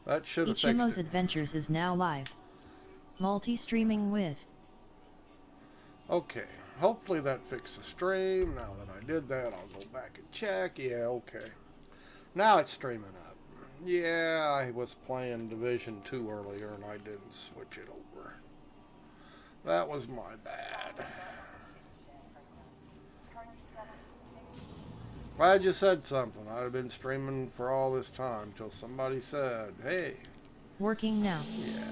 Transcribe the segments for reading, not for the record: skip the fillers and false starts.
That should have fixed Eychimo's it. Adventures is now live. Multi-streaming with. Okay, hopefully that fixed the stream. Now that I did that, I'll go back and check. Yeah, okay. Now it's streaming up. Yeah, I was playing Division 2 earlier and I didn't switch it over. That was my bad. Glad you said something. I'd have been streaming for all this time until somebody said, hey. Working now. Yeah.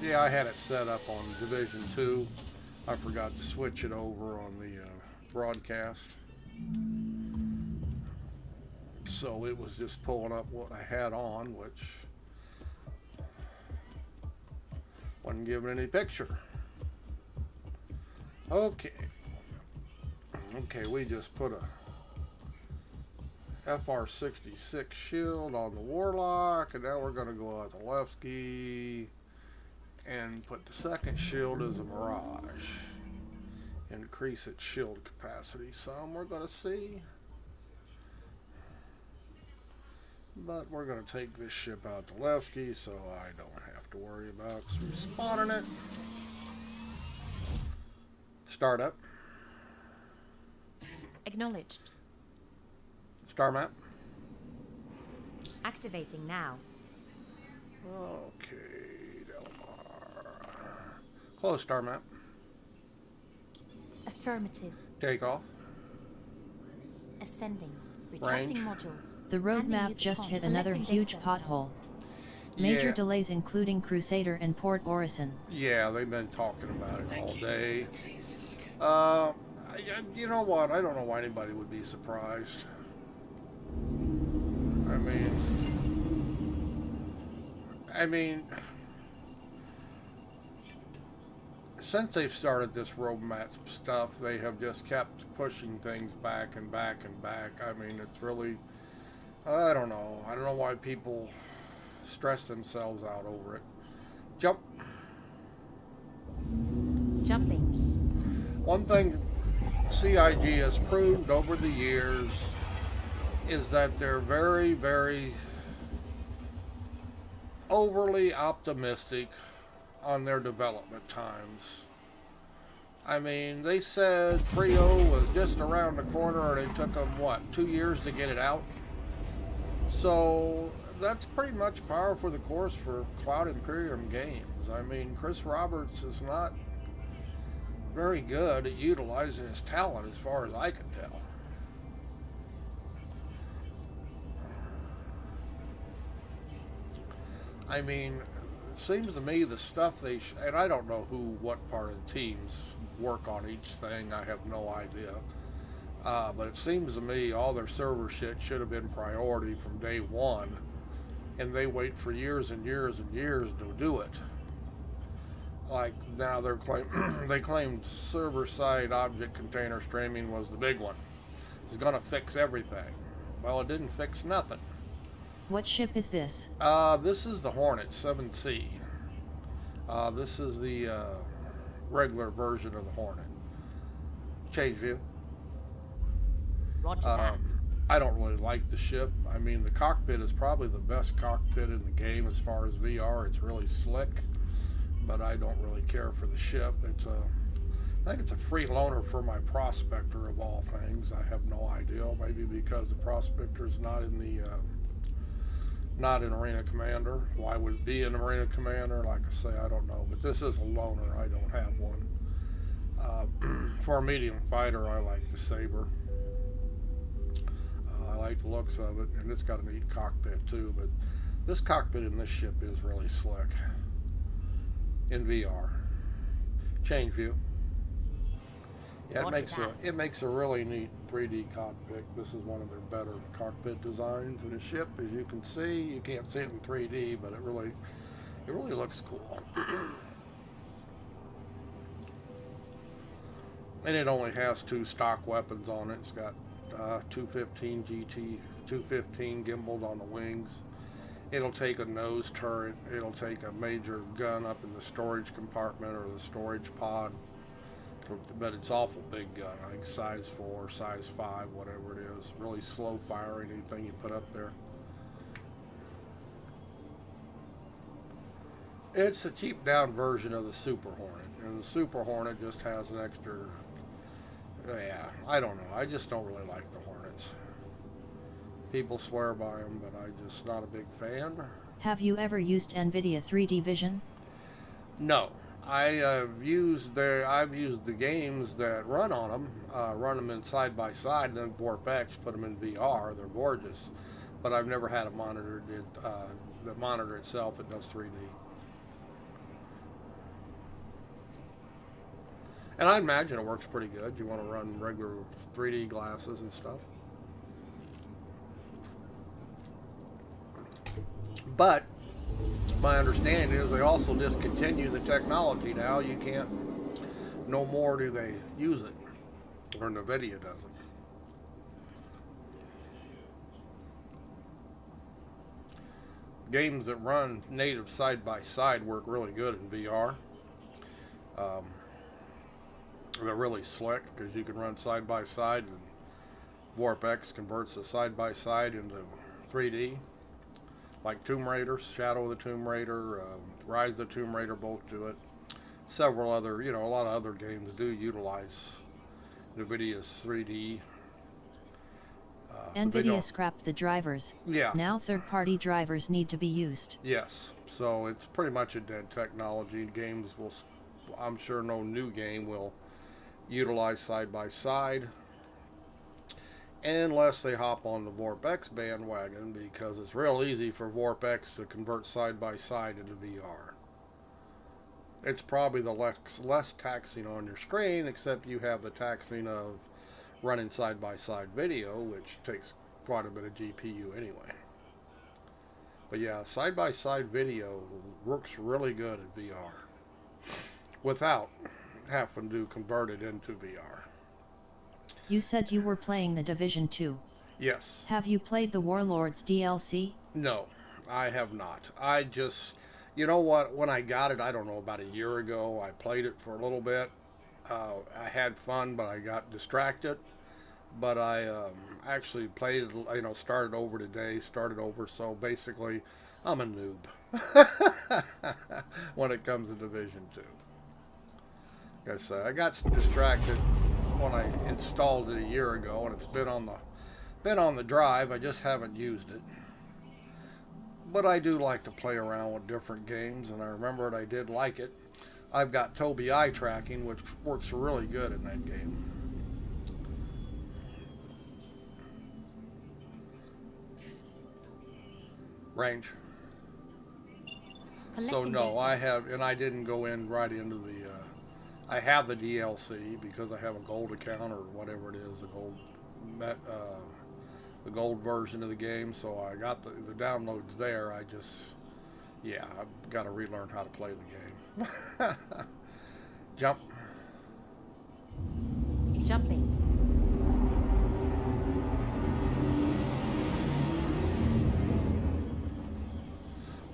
Yeah, I had it set up on Division 2. I forgot to switch it over on the broadcast. So it was just pulling up what I had on, which wasn't giving any picture. Okay. Okay, we just put a FR66 shield on the Warlock, and now we're going to go out the Lefsky and put the second shield as a Mirage. Increase its shield capacity some, we're going to see. But we're going to take this ship out to Lefsky so I don't have to worry about spawning it. Startup. Acknowledged. Star map. Activating now. Okay, Delmar. Close star map. Affirmative. Takeoff. Ascending. Retracting modules. The roadmap just hit another huge pothole. Major delays including Crusader and Port Orison. Yeah, they've been talking about it all day. You know what? I don't know why anybody would be surprised. I mean, since they've started this roadmap stuff, they have just kept pushing things back and back and back. I mean, it's really, I don't know. I don't know why people stress themselves out over it. Jump. Jumping. One thing CIG has proved over the years is that they're very, very overly optimistic on their development times. I mean, they said 3.0 was just around the corner and it took them, what, 2 years to get it out? So that's pretty much par for the course for Cloud Imperium games. I mean, Chris Roberts is not very good at utilizing his talent as far as I can tell. I mean, it seems to me the stuff and I don't know what part of the teams work on each thing, I have no idea. But it seems to me all their server shit should have been priority from day one, and they wait for years and years and years to do it. Like now they claimed server-side object container streaming was the big one. It's gonna fix everything. Well, it didn't fix nothing. What ship is this? This is the Hornet 7C. This is the regular version of the Hornet. Change view. Roger that. I don't really like the ship. I mean, the cockpit is probably the best cockpit in the game as far as VR. It's really slick, but I don't really care for the ship. I think it's a free loaner for my Prospector of all things. I have no idea. Maybe because the Prospector's not in Arena Commander. Why would it be in Arena Commander? Like I say, I don't know. But this is a loaner. I don't have one. For a medium fighter, I like the Saber. I like the looks of it, and it's got a neat cockpit too. But this cockpit in this ship is really slick in VR. Change view. Yeah, it makes a really neat 3D cockpit. This is one of their better cockpit designs in the ship. As you can see, you can't see it in 3D, but it really looks cool. And it only has 2 stock weapons on it. It's got 215 GT, 215 gimbaled on the wings. It'll take a nose turret. It'll take a major gun up in the storage compartment or the storage pod. But it's awful big gun. I think size 4, size 5, whatever it is. Really slow firing anything you put up there. It's a cheap down version of the Super Hornet, and the Super Hornet just has an extra. Yeah, I don't know. I just don't really like the Hornets. People swear by them, but I'm just not a big fan. Have you ever used NVIDIA 3D Vision? No, I've used the games that run on them, run them in side by side, and then VorpX put them in VR. They're gorgeous, but I've never had a monitor. The monitor itself, it does 3D. And I imagine it works pretty good. You want to run regular 3D glasses and stuff. But my understanding is they also discontinue the technology now. You can't, no more do they use it, or NVIDIA doesn't. Games that run native side by side work really good in VR. They're really slick because you can run side by side, and VorpX converts the side by side into 3D. Like Tomb Raider, Shadow of the Tomb Raider, Rise of the Tomb Raider both do it. Several other, a lot of other games do utilize NVIDIA's 3D. NVIDIA scrapped the drivers. Yeah. Now third-party drivers need to be used. Yes. So it's pretty much a dead technology. Games will, I'm sure no new game will utilize side by side. Unless they hop on the VorpX bandwagon, because it's real easy for VorpX to convert side by side into VR. It's probably the less taxing on your screen, except you have the taxing of running side by side video, which takes quite a bit of GPU anyway. But yeah, side by side video works really good at VR without having to convert it into VR. You said you were playing the Division 2. Yes. Have you played the Warlords DLC? No, I have not. I just, you know what, when I got it, I don't know, about a year ago, I played it for a little bit. I had fun, but I got distracted. But I actually played it, started over today, so basically, I'm a noob when it comes to Division 2. Like I said, I got distracted when I installed it a year ago, and it's been on the drive. I just haven't used it. But I do like to play around with different games, and I remembered I did like it. I've got Tobii eye tracking, which works really good in that game. Range. So no, I have, and I didn't go in right into the. I have the DLC because I have a gold account or whatever it is, the gold version of the game. So I got the downloads there. I've got to relearn how to play the game. Jump. Jumping.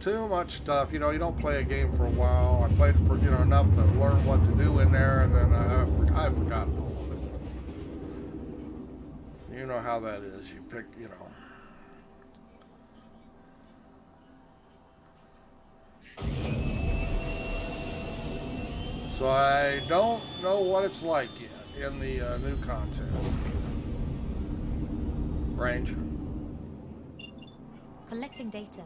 Too much stuff. You don't play a game for a while. I played it for, enough to learn what to do in there, and then I've forgotten all of it. You know how that is. You pick, So I don't know what it's like yet in the new content. Range. Collecting data.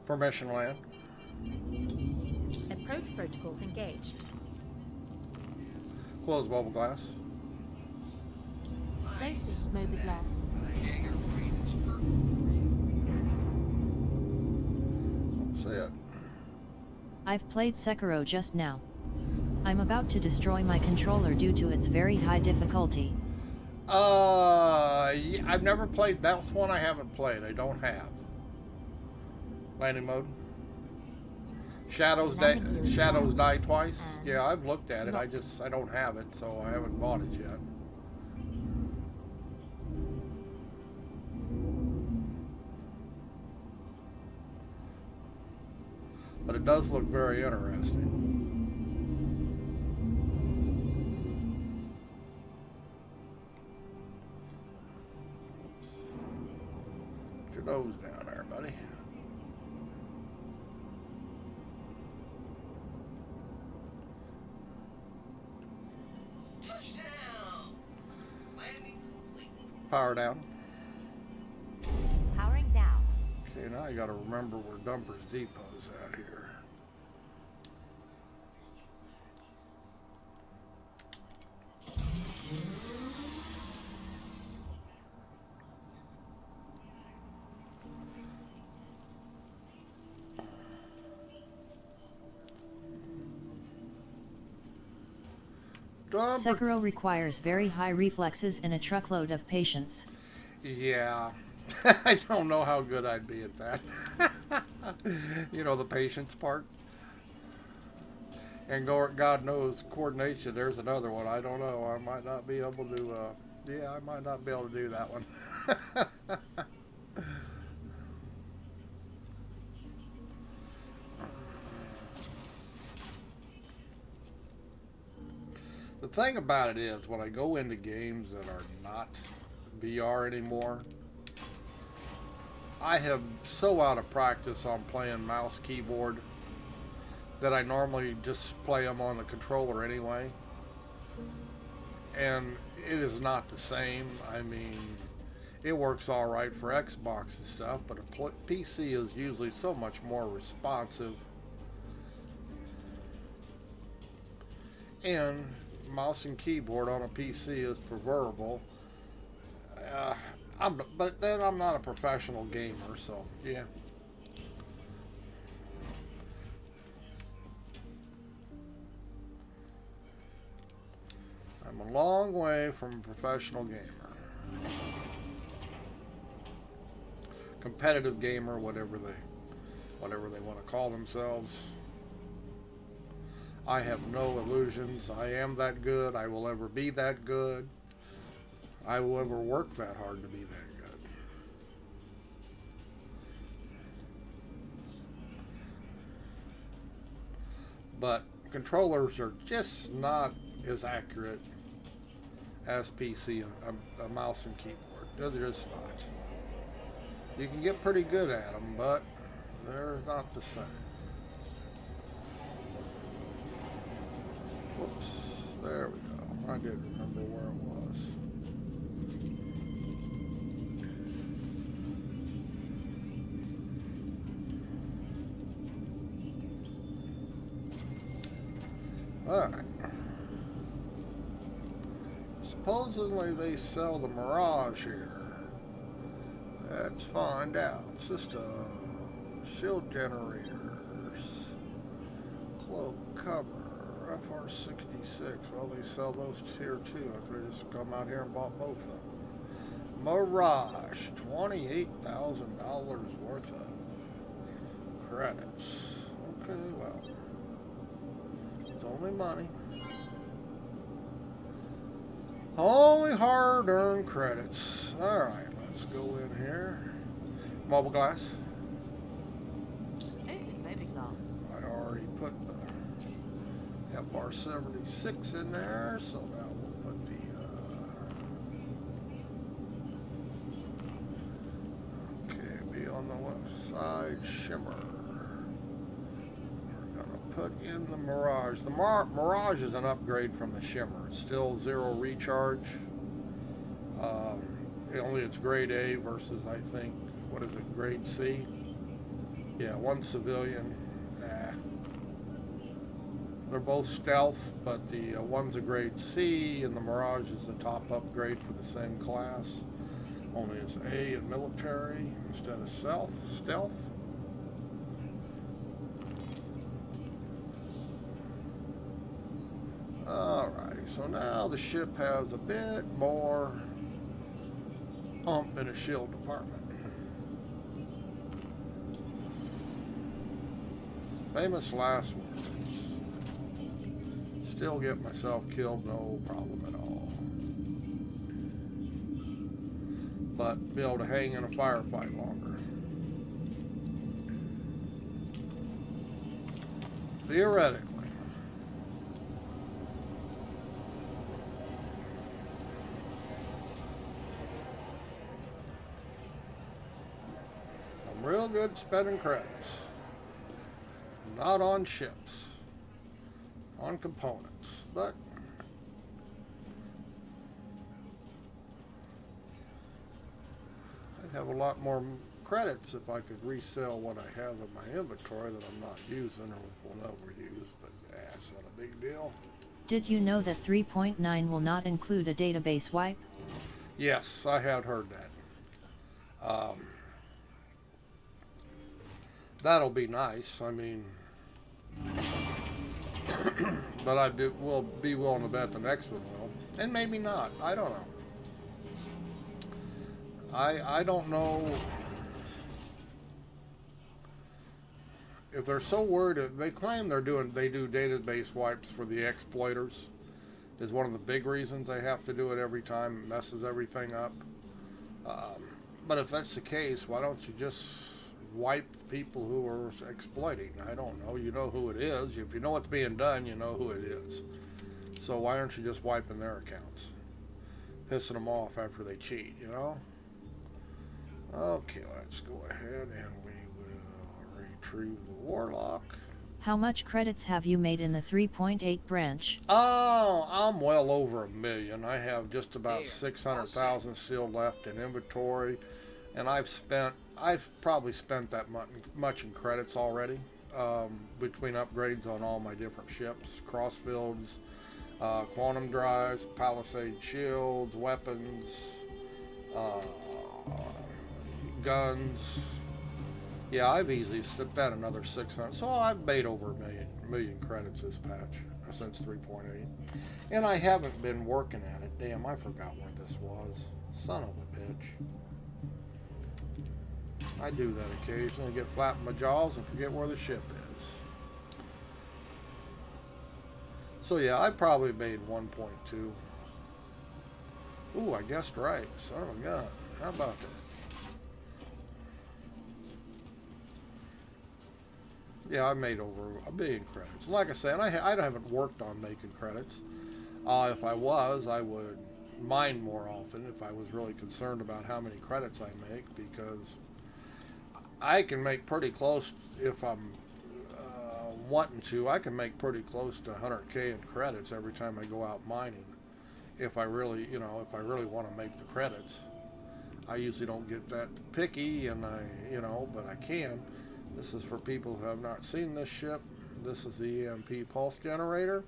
Permission land. Approach protocols engaged. Close bubble glass. Closing mobiGlass. Don't say it. I've played Sekiro just now. I'm about to destroy my controller due to its very high difficulty. Yeah, I've never played. That's one I haven't played. I don't have. Landing mode. Landing gear is Shadows down. die twice. And Yeah, I've looked at it. locked. I don't have it, so I haven't bought it yet. But it does look very interesting. Put your nose down there, buddy. Power down. Powering down. Okay, now you gotta remember where Dumper's Depot's at here. Dumper. Sekiro requires very high reflexes and a truckload of patience. Yeah. I don't know how good I'd be at that. You know, the patience part. And God knows coordination. There's another one. I don't know. I might not be able to. Yeah, I might not be able to do that one. The thing about it is, when I go into games that are not VR anymore, I have so out of practice on playing mouse keyboard that I normally just play them on the controller anyway. And it is not the same. I mean, it works all right for Xbox and stuff, but a PC is usually so much more responsive. And mouse and keyboard on a PC is preferable. But then I'm not a professional gamer, so yeah. I'm a long way from a professional gamer. Competitive gamer, whatever they want to call themselves. I have no illusions. I am that good. I will ever be that good. I will ever work that hard to be that good. But controllers are just not as accurate as PC, a mouse and keyboard. They're just not. You can get pretty good at them, but they're not the same. Whoops. There we go. I did remember where it was. Alright. Supposedly they sell the Mirage here. Let's find out. System. Shield generators. Cloak cover. FR66. Well, they sell those here too. I could have just come out here and bought both of them. Mirage. $28,000 worth of credits. Okay, well. It's only money. Only hard-earned credits. Alright, let's go in here. Mobile glass. Maybe glass. I already put the FR76 in there, so now we'll put the okay, be on the left side, shimmer. We're gonna put in the Mirage. The Mirage is an upgrade from the shimmer. It's still 0 recharge. It's grade A versus, I think, what is it, grade C? Yeah, one civilian. They're both stealth, but the one's a grade C and the Mirage is a top upgrade for the same class. Only it's A in military instead of stealth. Alrighty, so now the ship has a bit more oomph in a shield department. Famous last words. Still get myself killed, no problem at all. But be able to hang in a firefight longer. Theoretically. I'm real good at spending credits. Not on ships. On components. But I'd have a lot more credits if I could resell what I have in my inventory that I'm not using or will never use, but it's not a big deal. Did you know that 3.9 will not include a database wipe? Yes, I have heard that. That'll be nice. I mean, but will be willing to bet the next one will, and maybe not. I don't know. I don't know if they're so worried. They claim they do database wipes for the exploiters. Is one of the big reasons they have to do it every time. It messes everything up. But if that's the case, why don't you just wipe the people who are exploiting? I don't know. You know who it is. If you know what's being done, you know who it is. So why aren't you just wiping their accounts? Pissing them off after they cheat, you know? Okay, let's go ahead and we will retrieve the warlock. How much credits have you made in the 3.8 branch? Oh, I'm well over 1 million. I have just about 600,000 still left in inventory, and I've probably spent that much in credits already, between upgrades on all my different ships, crossfields, quantum drives, palisade shields, weapons, guns. Yeah, I've easily spent another 600. So I've made over a million credits this patch since 3.8. And I haven't been working at it. Damn, I forgot where this was. Son of a bitch. I do that occasionally. Get flat in my jaws and forget where the ship is. So yeah, I probably made 1.2. Ooh, I guessed right. Son of a gun. How about that? Yeah, I made over 1 million credits. Like I said, I haven't worked on making credits. If I was, I would mine more often if I was really concerned about how many credits I make, because I can make pretty close, if I'm wanting to, I can make pretty close to 100K in credits every time I go out mining. If I really, if I really want to make the credits. I usually don't get that picky, and but I can. This is for people who have not seen this ship. This is the EMP pulse generator.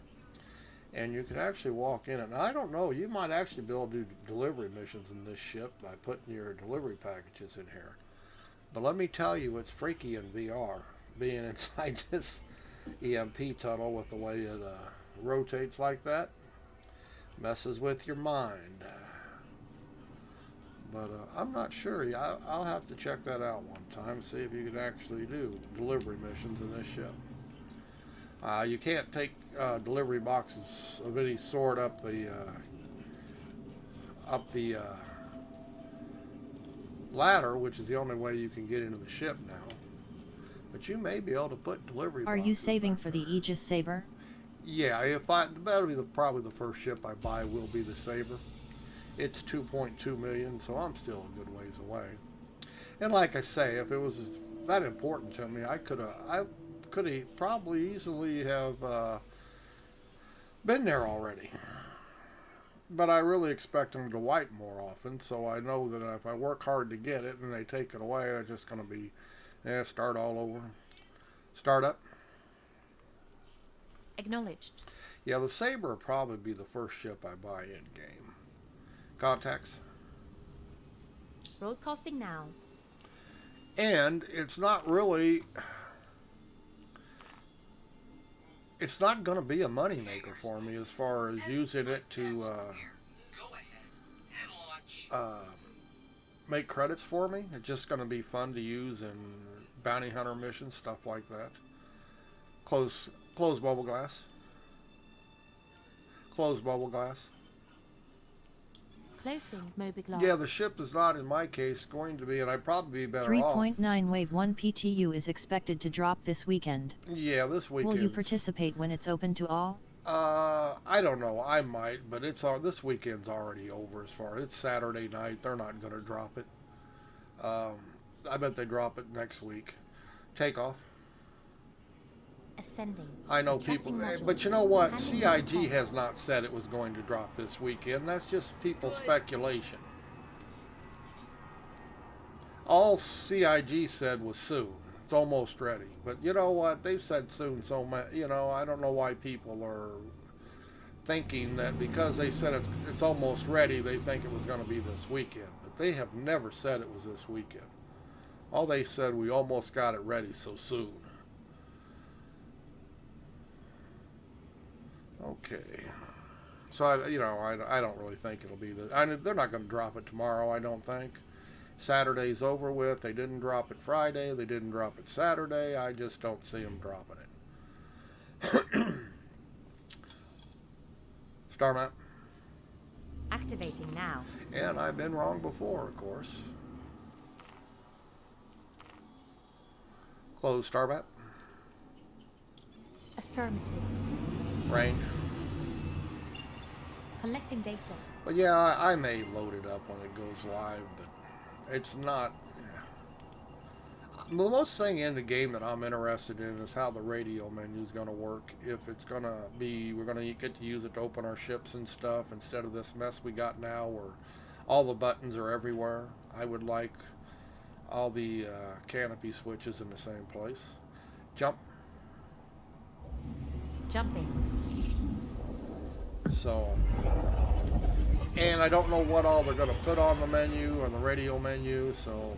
And you can actually walk in it. Now, I don't know, you might actually be able to do delivery missions in this ship by putting your delivery packages in here. But let me tell you, it's freaky in VR, being inside this EMP tunnel with the way it rotates like that. Messes with your mind. But I'm not sure. I'll have to check that out one time, see if you can actually do delivery missions in this ship. You can't take delivery boxes of any sort up the ladder, which is the only way you can get into the ship now. But you may be able to put delivery boxes. Are you saving for the Aegis Saber? Yeah, that'll be probably the first ship I buy will be the Saber. It's 2.2 million, so I'm still a good ways away. And like I say, if it was that important to me, I could have probably easily have been there already. But I really expect them to wipe more often, so I know that if I work hard to get it and they take it away, it's just going to be, start all over. Start up. Acknowledged. Yeah, the Saber will probably be the first ship I buy in-game. Contacts. Broadcasting now. And it's not really, it's not going to be a money maker for me as far as using it to make credits for me. It's just going to be fun to use in bounty hunter missions, stuff like that. Close bubble glass. Close bubble glass. Closing Mobiglass. Yeah, the ship is not, in my case, going to be, and I'd probably be better off. 3.9 Wave 1 PTU is expected to drop this weekend. Yeah, this weekend. Will you participate when it's open to all? I don't know. I might, but this weekend's already over as far. It's Saturday night. They're not going to drop it. I bet they drop it next week. Takeoff. Ascending. I know people, but you know what? CIG has not said it was going to drop this weekend. That's just people's speculation. All CIG said was soon. It's almost ready. But you know what? They've said soon so much. You know, I don't know why people are thinking that because they said it's almost ready, they think it was going to be this weekend. But they have never said it was this weekend. All they said, we almost got it ready so soon. Okay, so I don't really think it'll be they're not going to drop it tomorrow. I don't think. Saturday's over with. They didn't drop it Friday. They didn't drop it Saturday. I just don't see them dropping it. Star map. Activating now. And I've been wrong before, of course. Close star map. Affirmative. Range. Collecting data. But yeah, I may load it up when it goes live, but it's not. The most thing in the game that I'm interested in is how the radio menu is going to work. If it's going to be, we're going to get to use it to open our ships and stuff instead of this mess we got now where all the buttons are everywhere. I would like all the canopy switches in the same place. Jump. Jumping. So, and I don't know what all they're going to put on the menu, on the radio menu, so,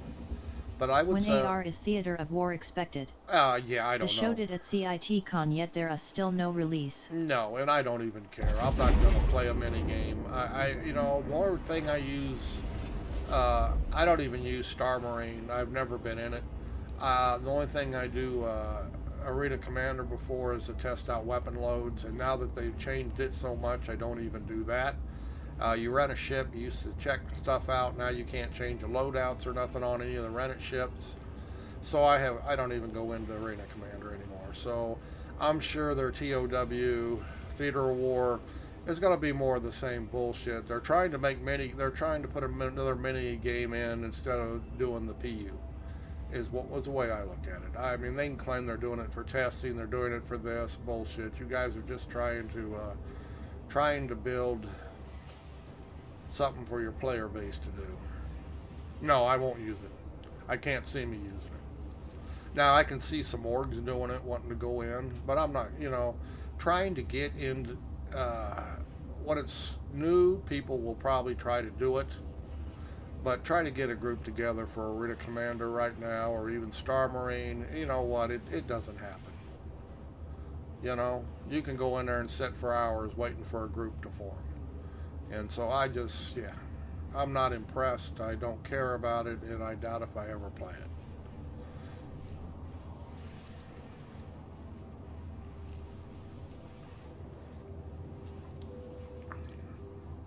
but I would when say... AR is Theater of War expected? Yeah, I don't know. They showed it at CIT-Con, yet there is still no release. No, and I don't even care. I'm not going to play a mini game. The only thing I use, I don't even use Star Marine. I've never been in it. The only thing I do, Arena Commander before is to test out weapon loads, and now that they've changed it so much, I don't even do that. You rent a ship, you used to check stuff out, now you can't change the loadouts or nothing on any of the rented ships. So I don't even go into Arena Commander anymore. So I'm sure their TOW, Theater of War, is going to be more of the same bullshit. They're trying to put another mini game in instead of doing the PU. Is what was the way I look at it. I mean, they can claim they're doing it for testing, they're doing it for this bullshit. You guys are just trying to build something for your player base to do. No, I won't use it. I can't see me using it. Now I can see some orgs doing it, wanting to go in, but I'm not. Trying to get into when it's new, people will probably try to do it. But try to get a group together for Arena Commander right now, or even Star Marine, you know what, it doesn't happen. You can go in there and sit for hours waiting for a group to form. And so I'm not impressed. I don't care about it, and I doubt if I ever play it.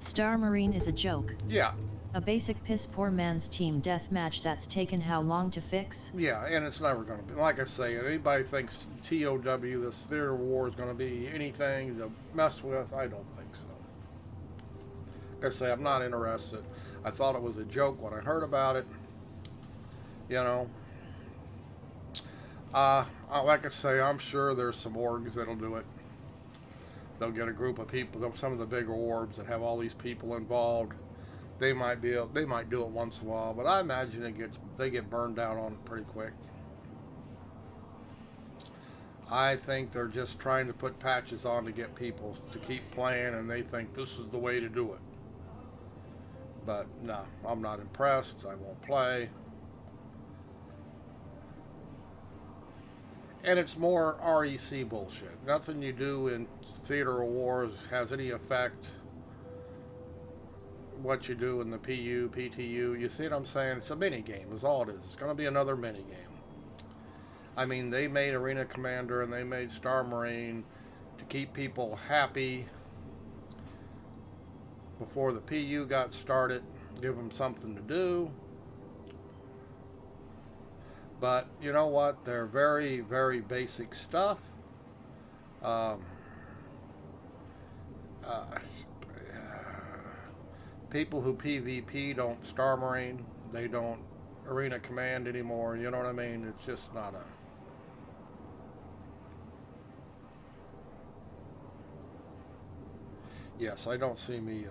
Star Marine is a joke. Yeah. A basic piss poor man's team deathmatch that's taken how long to fix? Yeah, and it's never going to be. Like I say, anybody thinks TOW, this Theater of War, is going to be anything to mess with, I don't think so. Like I say, I'm not interested. I thought it was a joke when I heard about it. Like I say, I'm sure there's some orgs that'll do it. They'll get a group of people, some of the bigger orbs that have all these people involved. They might do it once in a while, but I imagine they get burned out on it pretty quick. I think they're just trying to put patches on to get people to keep playing, and they think this is the way to do it. But no, I'm not impressed. I won't play. And it's more REC bullshit. Nothing you do in Theater of Wars has any effect what you do in the PU, PTU. You see what I'm saying? It's a mini game is all it is. It's going to be another mini game. I mean, they made Arena Commander and they made Star Marine to keep people happy before the PU got started, give them something to do. But you know what? They're very, very basic stuff. Um, uh, People who PvP don't Star Marine, they don't Arena Command anymore. You know what I mean? It's just not a. Yes, I don't see me.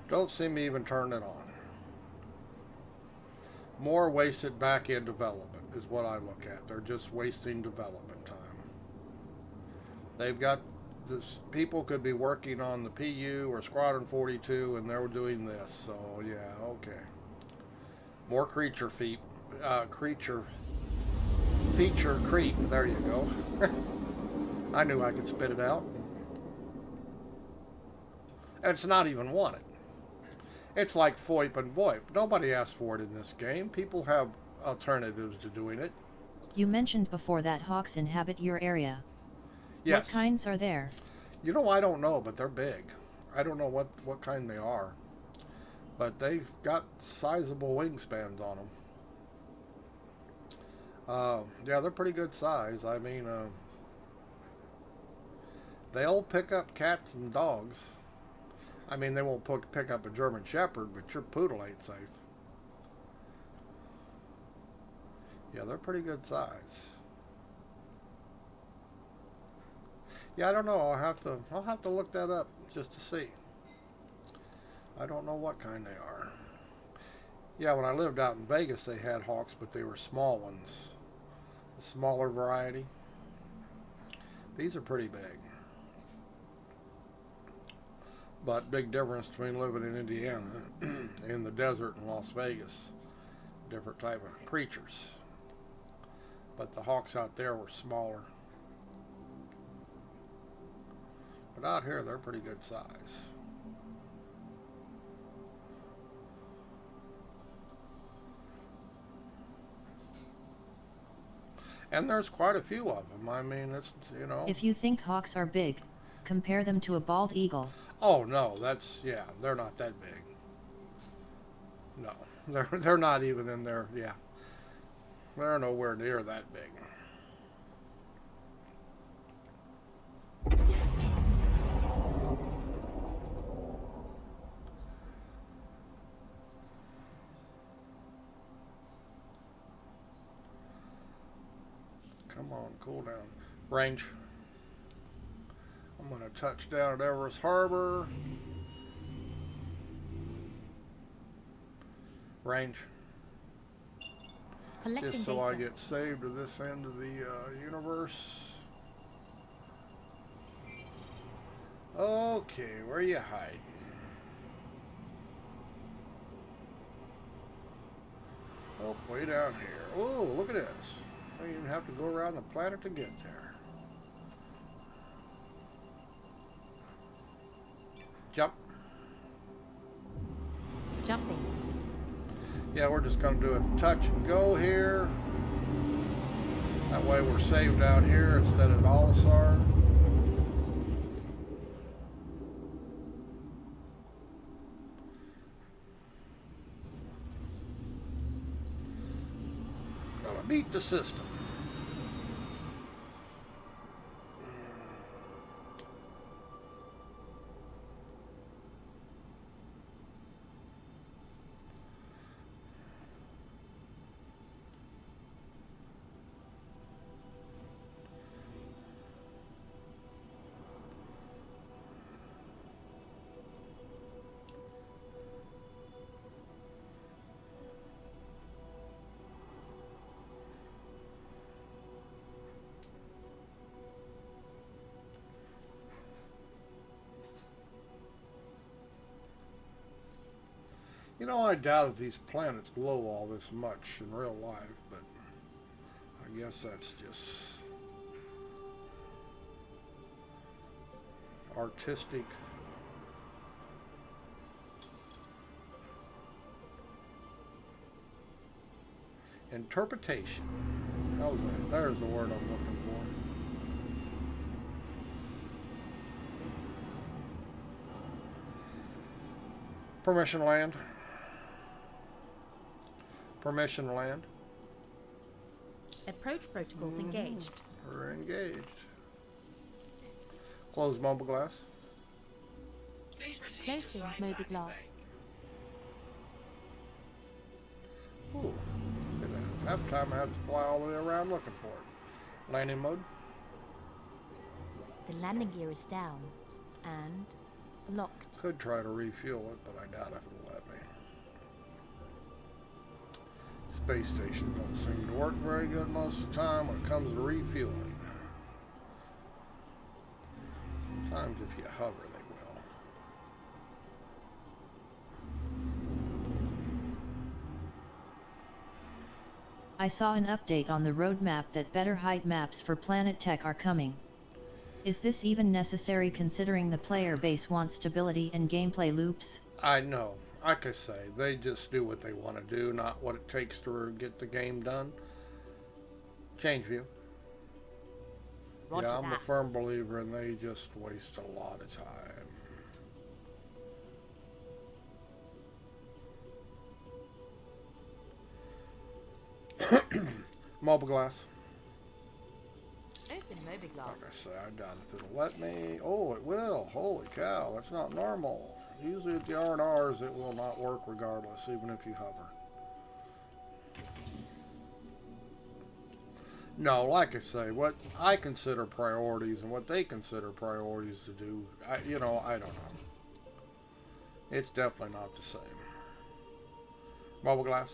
Don't see me even turn it on. More wasted back end development is what I look at. They're just wasting development time. They've got this. People could be working on the PU or Squadron 42, and they're doing this. So yeah, okay. More creature feature creep. There you go. I knew I could spit it out. And it's not even wanted. It's like FOIP and VoIP. Nobody asked for it in this game. People have alternatives to doing it. You mentioned before that hawks inhabit your area. Yes. What kinds are there? You know, I don't know, but they're big. I don't know what kind they are. But they've got sizable wingspans on them. Yeah, they're pretty good size. I mean, they'll pick up cats and dogs. I mean, they won't pick up a German Shepherd, but your poodle ain't safe. Yeah, they're pretty good size. Yeah, I don't know. I'll have to look that up just to see. I don't know what kind they are. Yeah, when I lived out in Vegas, they had hawks, but they were small ones. The smaller variety. These are pretty big. But big difference between living in Indiana in the desert in Las Vegas. Different type of creatures. But the hawks out there were smaller. But out here, they're pretty good size. And there's quite a few of them. I mean, it's, you know. If you think hawks are big, compare them to a bald eagle. Oh no, yeah, they're not that big. No, they're not even in there. Yeah, they're nowhere near that big. Come on, cool down. Range. I'm going to touch down at Everest Harbor. Range. Collecting Just so data. I get saved to this end of the universe. Okay, where are you hiding? Oh, way down here. Oh, look at this. I don't even have to go around the planet to get there. Jump. Jumping. Yeah, we're just going to do a touch and go here. That way we're saved out here instead of Olisar. Gotta beat the system. You know, I doubt if these planets glow all this much in real life, but I guess that's just artistic. Interpretation. How's that? There's the word I'm looking for. Permission land. Permission land. Approach protocols engaged. We're engaged. Close mobile glass. Closing Moby glass. Ooh, look at that. Half the time I have to fly all the way around looking for it. Landing mode. The landing gear is down and locked. Could try to refuel it, but I doubt if it'll let me. Space stations don't seem to work very good most of the time when it comes to refueling. Sometimes if you hover, they will. I saw an update on the roadmap that better height maps for Planet Tech are coming. Is this even necessary considering the player base wants stability and gameplay loops? I know. Like I say, they just do what they want to do, not what it takes to get the game done. Change view. Roger Yeah, I'm a that. firm believer and they just waste a lot of time. Mobile glass. Open Moby glass. Like I say, I doubt if it'll let me. Oh, it will. Holy cow, that's not normal. Usually with the R&Rs, it will not work regardless, even if you hover. No, like I say, what I consider priorities and what they consider priorities to do, I don't know. It's definitely not the same. Mobile glass.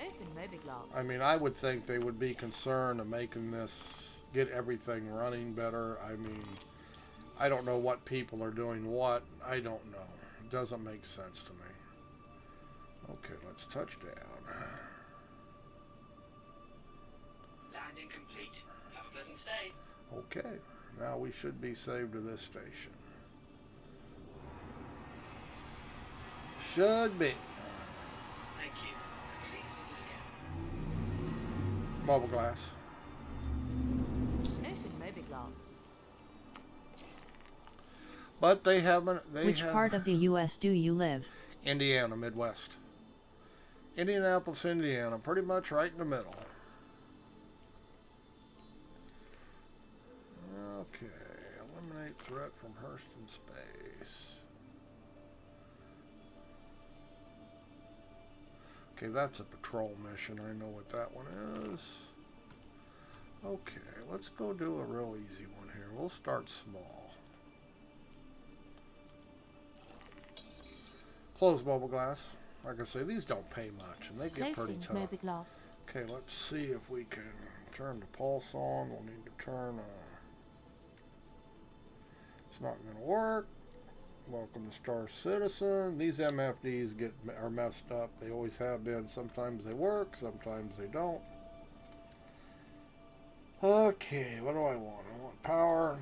Open Moby glass. I mean, I would think they would be concerned of making this, get everything running better. I mean, I don't know what people are doing what. I don't know. It doesn't make sense to me. Okay, let's touch down. Landing complete. Have a pleasant stay. Okay, now we should be saved to this station. Should be. Thank you. Please visit again. Mobile glass. Open Moby glass. But they haven't. Which part of the U.S. do you live? Indiana, Midwest. Indianapolis, Indiana, pretty much right in the middle. Okay, eliminate threat from Hurston space. Okay, that's a patrol mission. I know what that one is. Okay, let's go do a real easy one here. We'll start small. Close bubble glass. Like I say, these don't pay much, and they get pretty Closing tough. Moby glass. Okay, let's see if we can turn the pulse on. We'll need to turn. It's not going to work. Welcome to Star Citizen. These MFDs are messed up. They always have been. Sometimes they work, sometimes they don't. Okay, what do I want? I want power.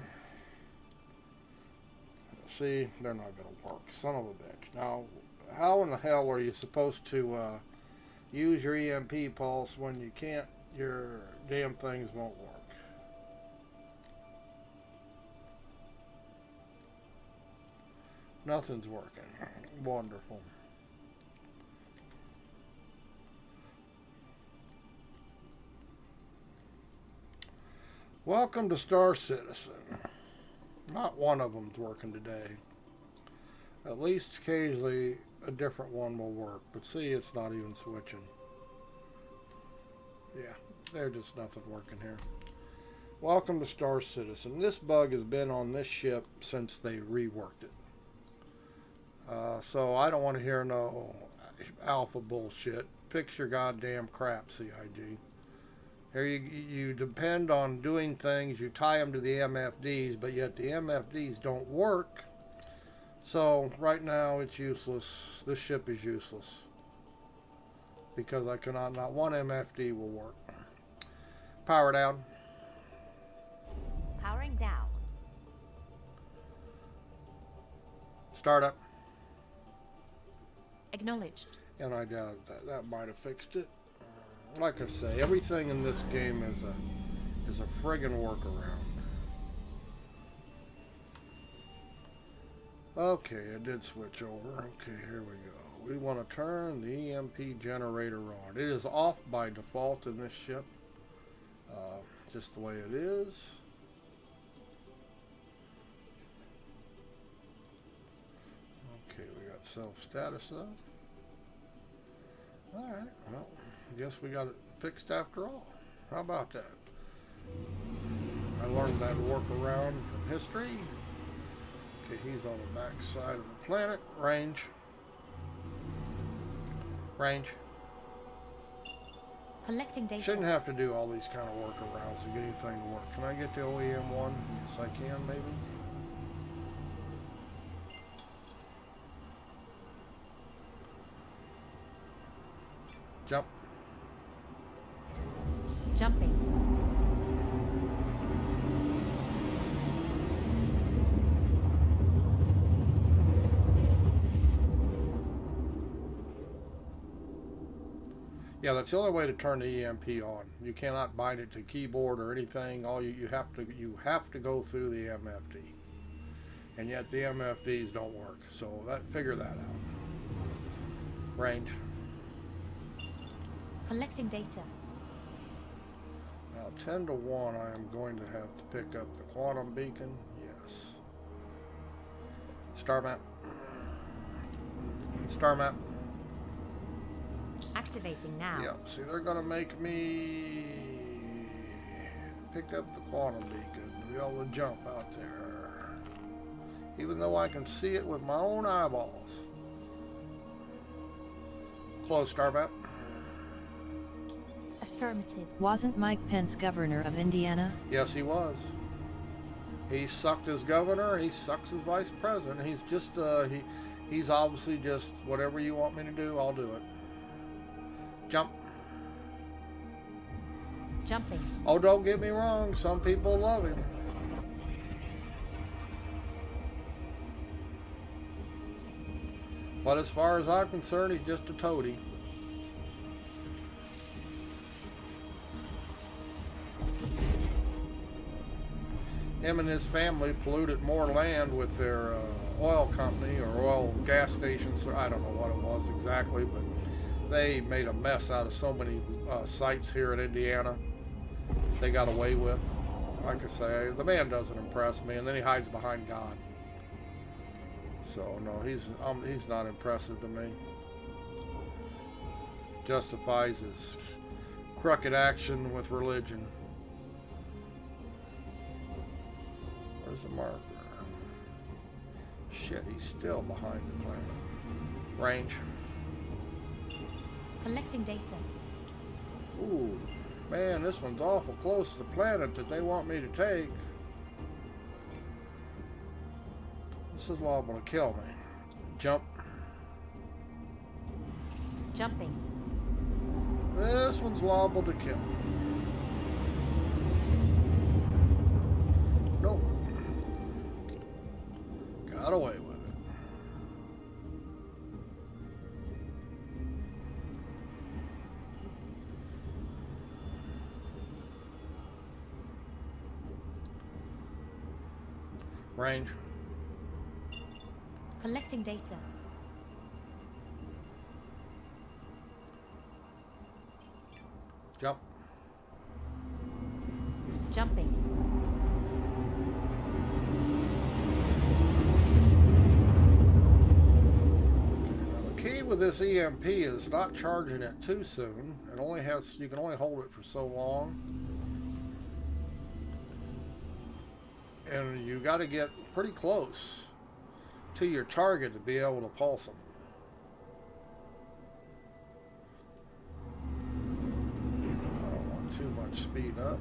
See, they're not going to work. Son of a bitch. Now, how in the hell are you supposed to use your EMP pulse when you can't? Your damn things won't work. Nothing's working. Wonderful. Welcome to Star Citizen. Not one of them's working today. At least occasionally a different one will work. But see, it's not even switching. Yeah, there's just nothing working here. Welcome to Star Citizen. This bug has been on this ship since they reworked it. So I don't want to hear no alpha bullshit. Fix your goddamn crap, CIG. Here you depend on doing things, you tie them to the MFDs, but yet the MFDs don't work. So right now it's useless. This ship is useless. Because not one MFD will work. Power down. Powering down. Start up. Acknowledged. And I doubt that might have fixed it. like I say, everything in this game is a friggin' workaround. Okay, it did switch over. Okay, here we go. We want to turn the EMP generator on. It is off by default in this ship. Just the way it is. Okay, we got self-status up. Alright, well, I guess we got it fixed after all. How about that? I learned that workaround from history. Okay, he's on the back side of the planet. Range. Range. Collecting data. Shouldn't have to do all these kind of workarounds to get anything to work. Can I get the OEM one? Yes, I can, maybe. Jump. Jumping. Yeah, that's the only way to turn the EMP on. You cannot bind it to keyboard or anything. All you have to go through the MFD. And yet the MFDs don't work. So figure that out. Range. Collecting data. Now 10 to 1 I am going to have to pick up the quantum beacon. Yes. Star map. Star map. Activating now. Yep, see they're gonna make me pick up the quantum beacon to be able to jump out there. Even though I can see it with my own eyeballs. Close, Star map. Affirmative. Wasn't Mike Pence governor of Indiana? Yes, he was. He sucked as governor, he sucks as vice president. He's just, he's obviously just, whatever you want me to do, I'll do it. Jump. Jumping. Oh, don't get me wrong, some people love him. But as far as I'm concerned, he's just a toady. Him and his family polluted more land with their oil company or oil gas stations. I don't know what it was exactly, but they made a mess out of so many sites here in Indiana. They got away with. Like I say, the man doesn't impress me, and then he hides behind God. So no, he's not impressive to me. Justifies his crooked action with religion. Where's the marker? Shit, he's still behind the planet. Range. Collecting data. Ooh, man, this one's awful close to the planet that they want me to take. This is liable to kill me. Jump. Jumping. This one's liable to kill me. Nope. Got away with it. Range. Collecting data. Jump. Jumping. Now the key with this EMP is not charging it too soon. It only has, you can only hold it for so long. And you got to get pretty close to your target to be able to pulse them. I don't want too much speed up.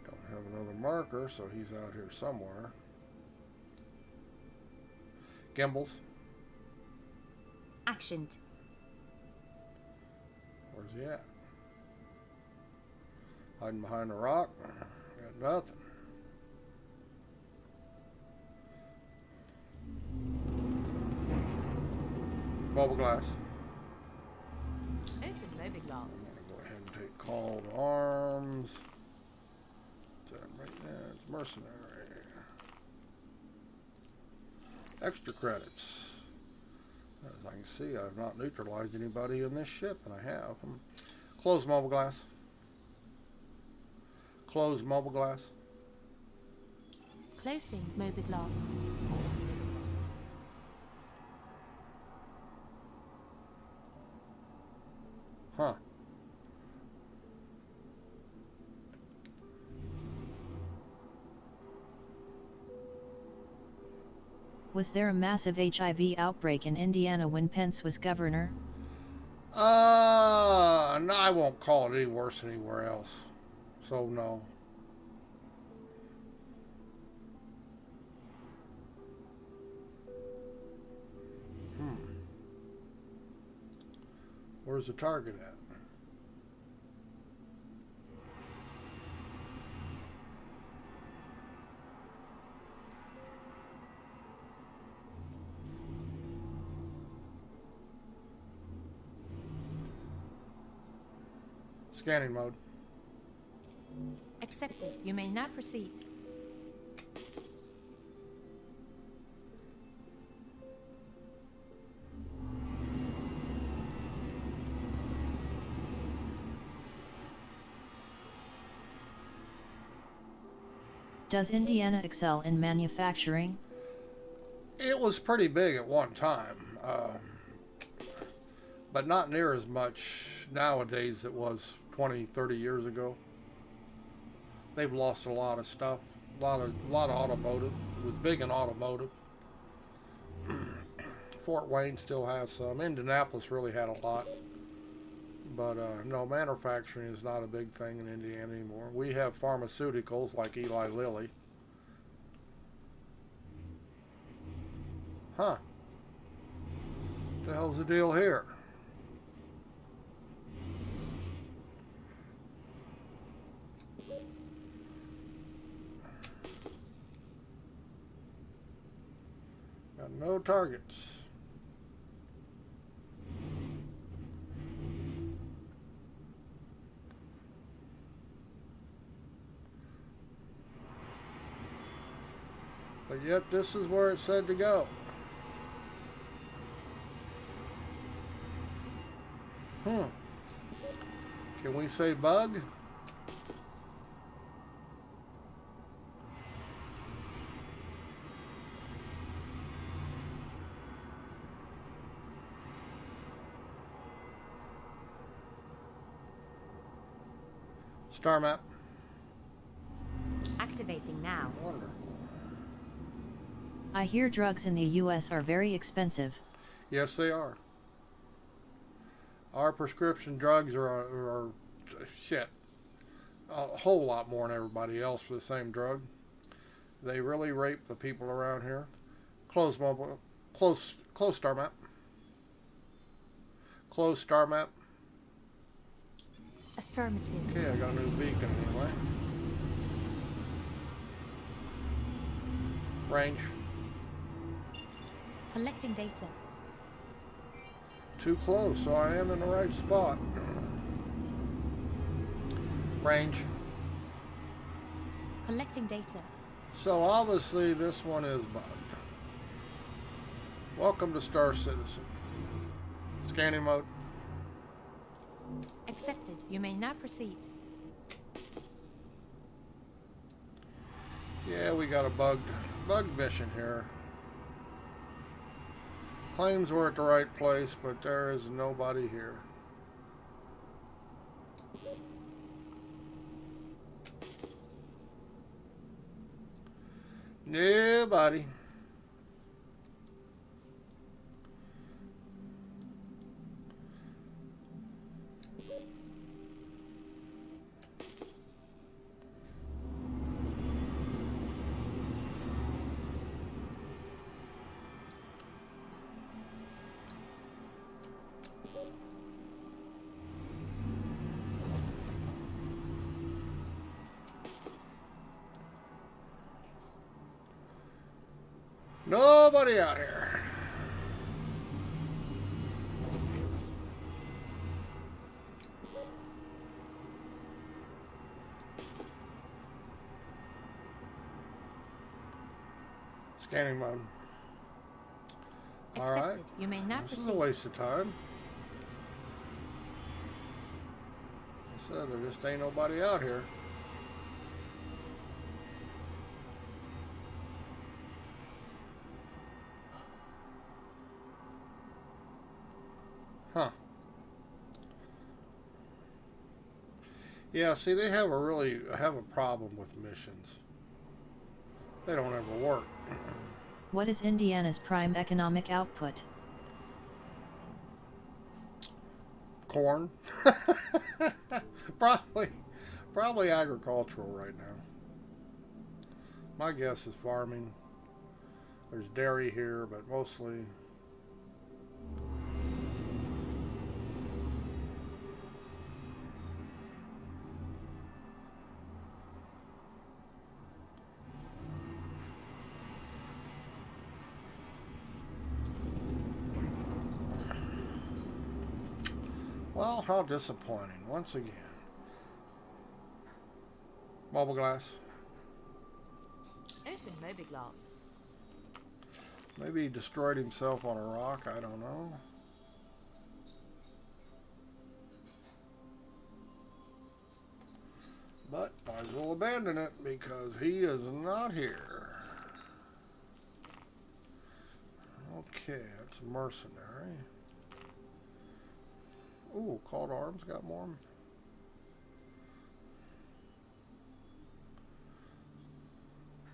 Don't have another marker, so he's out here somewhere. Gimbals. Actioned. Where's he at? Hiding behind a rock? Got nothing. Mobile glass. Open mobilglass. Go ahead and take call to arms. Right now, it's mercenary. Extra credits. As I can see, I've not neutralized anybody in this ship, and I have. Close mobile glass. Close mobile glass. Closing mobilglass. Huh. Was there a massive HIV outbreak in Indiana when Pence was governor? No, I won't call it any worse anywhere else. So, no. Where's the target at? Scanning mode. Accepted. You may now proceed. Does Indiana excel in manufacturing? It was pretty big at one time, but not near as much nowadays as it was 20, 30 years ago. They've lost a lot of stuff, a lot of automotive. It was big in automotive. Fort Wayne still has some. Indianapolis really had a lot. But no, manufacturing is not a big thing in Indiana anymore. We have pharmaceuticals like Eli Lilly. Huh. What the hell's the deal here? Got no targets. But yet this is where it said to go. Can we say bug? Star map. Activating now. Wonderful. I hear drugs in the US are very expensive. Yes, they are. Our prescription drugs are shit. A whole lot more than everybody else for the same drug. They really rape the people around here. Close mobile. Close star map. Close star map. Affirmative. Okay, I got a new beacon anyway. Range. Collecting data. Too close, so I am in the right spot. Range. Collecting data. So obviously this one is bugged. Welcome to Star Citizen. Scanning mode. Accepted. You may now proceed. Yeah, we got a bug mission here. Claims we're at the right place, but there is nobody here. Nobody. Nobody out here. Scanning mode. Accepted. Alright. You may now This is proceed. a waste of time. I said there just ain't nobody out here. Huh. Yeah, see, they have a problem with missions. They don't ever work. What is Indiana's prime economic output? Corn. Probably agricultural right now. My guess is farming. There's dairy here, but mostly. Well, how disappointing, once again. Mobile glass. Open moby glass. Maybe he destroyed himself on a rock, I don't know. But might as well abandon it because he is not here. Okay, that's a mercenary. Ooh, Call to Arms got more.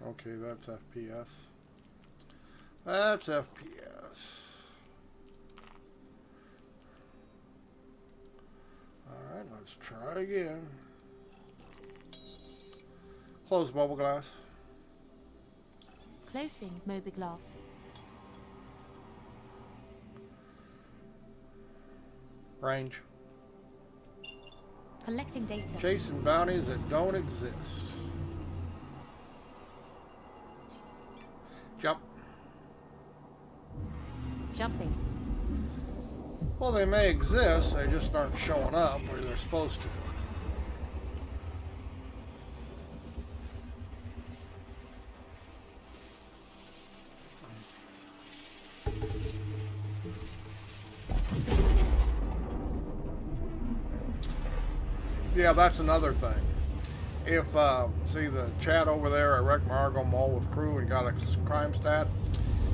Okay, that's FPS. That's FPS. Alright, let's try again. Close bubble glass. Closing moby glass. Range. Collecting data. Chasing bounties that don't exist. Jump. Jumping. Well, they may exist, they just aren't showing up where they're supposed to. Yeah, that's another thing. If, see the chat over there, I wrecked my Argo Mole with crew and got a crime stat.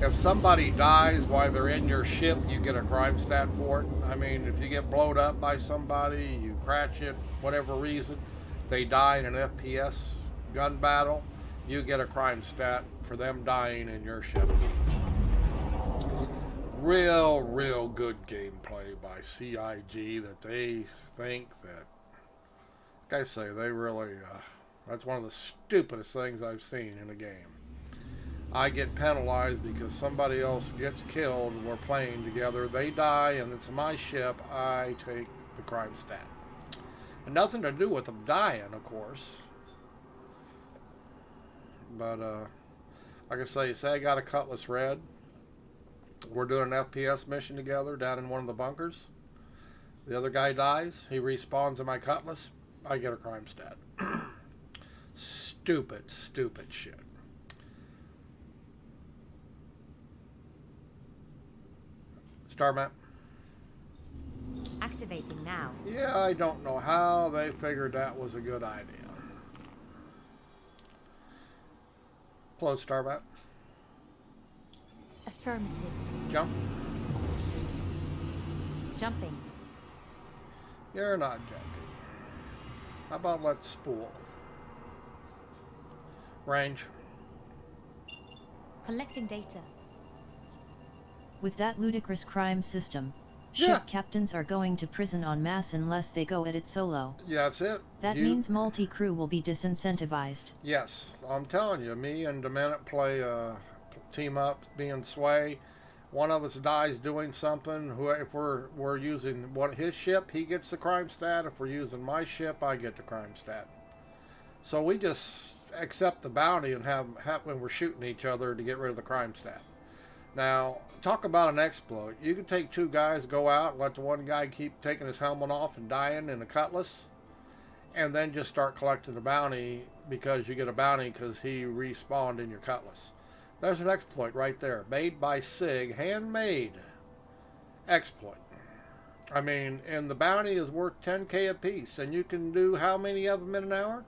If somebody dies while they're in your ship, you get a crime stat for it. I mean, if you get blowed up by somebody, you crash it, whatever reason, they die in an FPS gun battle, you get a crime stat for them dying in your ship. Real good gameplay by CIG that they think that, like I say, they really, that's one of the stupidest things I've seen in a game. I get penalized because somebody else gets killed and we're playing together. They die and it's my ship. I take the crime stat. And nothing to do with them dying, of course. But, like I say I got a Cutlass Red. We're doing an FPS mission together down in one of the bunkers. The other guy dies. He respawns in my Cutlass. I get a crime stat. Stupid shit. Star map. Activating now. Yeah, I don't know how they figured that was a good idea. Close star map. Affirmative. Jump. Jumping. You're not jumping. How about let's spool? Range. Collecting data. With that ludicrous crime system, Yeah. ship captains are going to prison en masse unless they go at it solo. Yeah, that's it. That means multi-crew will be disincentivized. Yes, I'm telling you, me and Deminit play team up, me and Sway. One of us dies doing something. If we're using his ship, he gets the crime stat. If we're using my ship, I get the crime stat. So we just accept the bounty and have when we're shooting each other to get rid of the crime stat. Now, talk about an exploit. You can take two guys, go out, let the one guy keep taking his helmet off and dying in a cutlass, and then just start collecting the bounty because you get a bounty because he respawned in your cutlass. There's an exploit right there. Made by SIG, handmade exploit. I mean, and the bounty is worth 10k a piece, and you can do how many of them in an hour?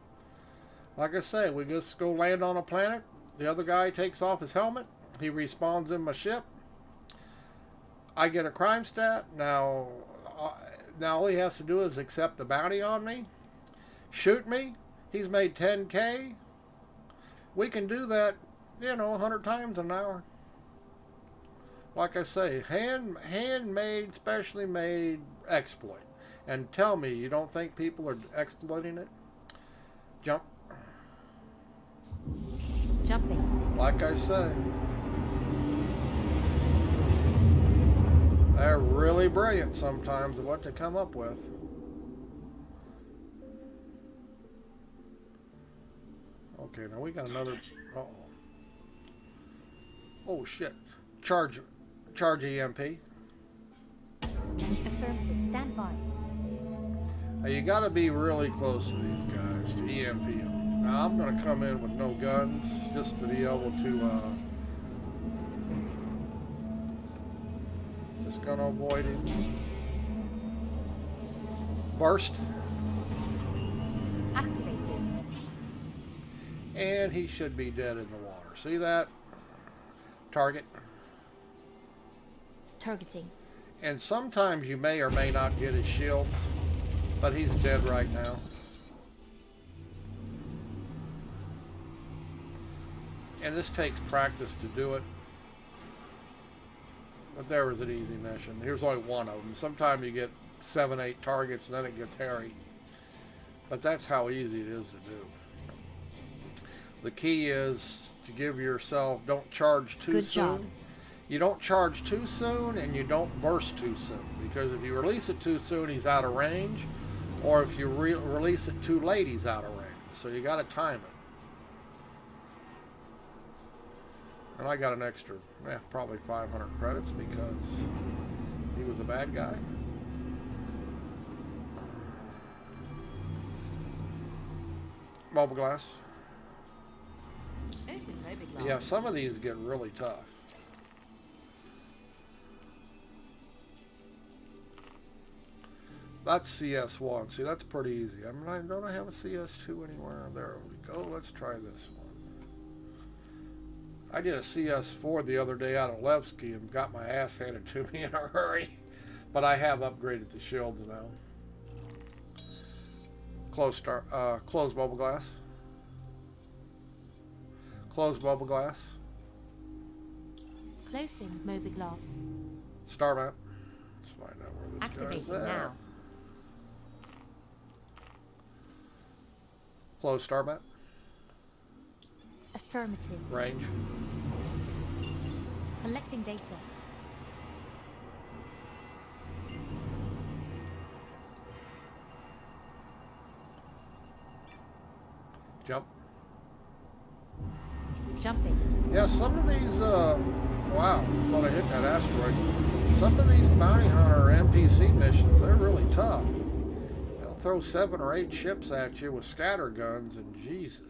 Like I say, we just go land on a planet, the other guy takes off his helmet, he respawns in my ship, I get a crime stat. Now all he has to do is accept the bounty on me, shoot me, he's made 10k. We can do that, 100 times an hour. Like I say, handmade, specially made exploit. And tell me you don't think people are exploiting it? Jump. Jumping. Like I say, they're really brilliant sometimes at what they come up with. Okay, now we got another. Uh-oh. Oh shit! Charge EMP. Affirmative. Stand by. Now you got to be really close to these guys to EMP them. Now I'm going to come in with no guns just to be able to. Just going to avoid him. Burst. Activated. And he should be dead in the water. See that? Target. Targeting. And sometimes you may or may not get his shield, but he's dead right now. And this takes practice to do it. But there was an easy mission. Here's only one of them. Sometimes you get 7, 8 targets and then it gets hairy. But that's how easy it is to do. The key is to give yourself, don't charge too Good soon. job. You don't charge too soon and you don't burst too soon. Because if you release it too soon, he's out of range. Or if you release it too late, he's out of range. So you got to time it. And I got an extra, probably 500 credits because he was a bad guy. Mobile glass. Yeah, some of these get really tough. That's CS1. See, that's pretty easy. Don't I have a CS2 anywhere? There we go. Let's try this one. I did a CS4 the other day out of Levski and got my ass handed to me in a hurry. But I have upgraded the shields now. Close mobile glass. Close mobile glass. Closing mobile glass. Star map. Let's find out where this Activating guy's at. now. Close star map. Affirmative. Range. Collecting data. Jump. Jumping. Yeah, some of these, wow, thought I hit that asteroid. Some of these bounty hunter NPC missions, they're really tough. They'll throw 7 or 8 ships at you with scatter guns, and Jesus.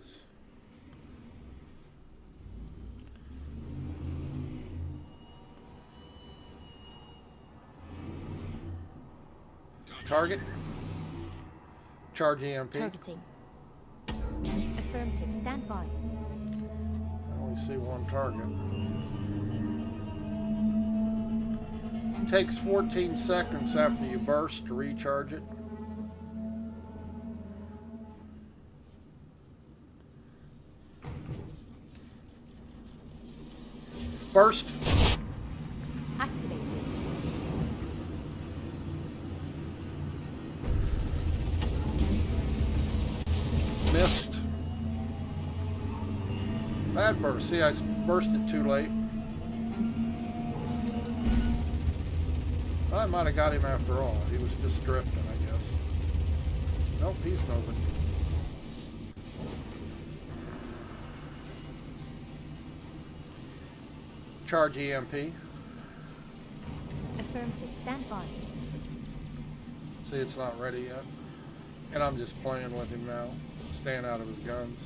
Target. Charge EMP. Targeting. Affirmative. Stand by. I only see one target. It takes 14 seconds after you burst to recharge it. Burst. Activated. Missed. Bad burst. See, I bursted too late. I might have got him after all. He was just drifting, I guess. Nope, he's moving. Charge EMP. Affirmative. Stand by. See, it's not ready yet. And I'm just playing with him now. Staying out of his guns.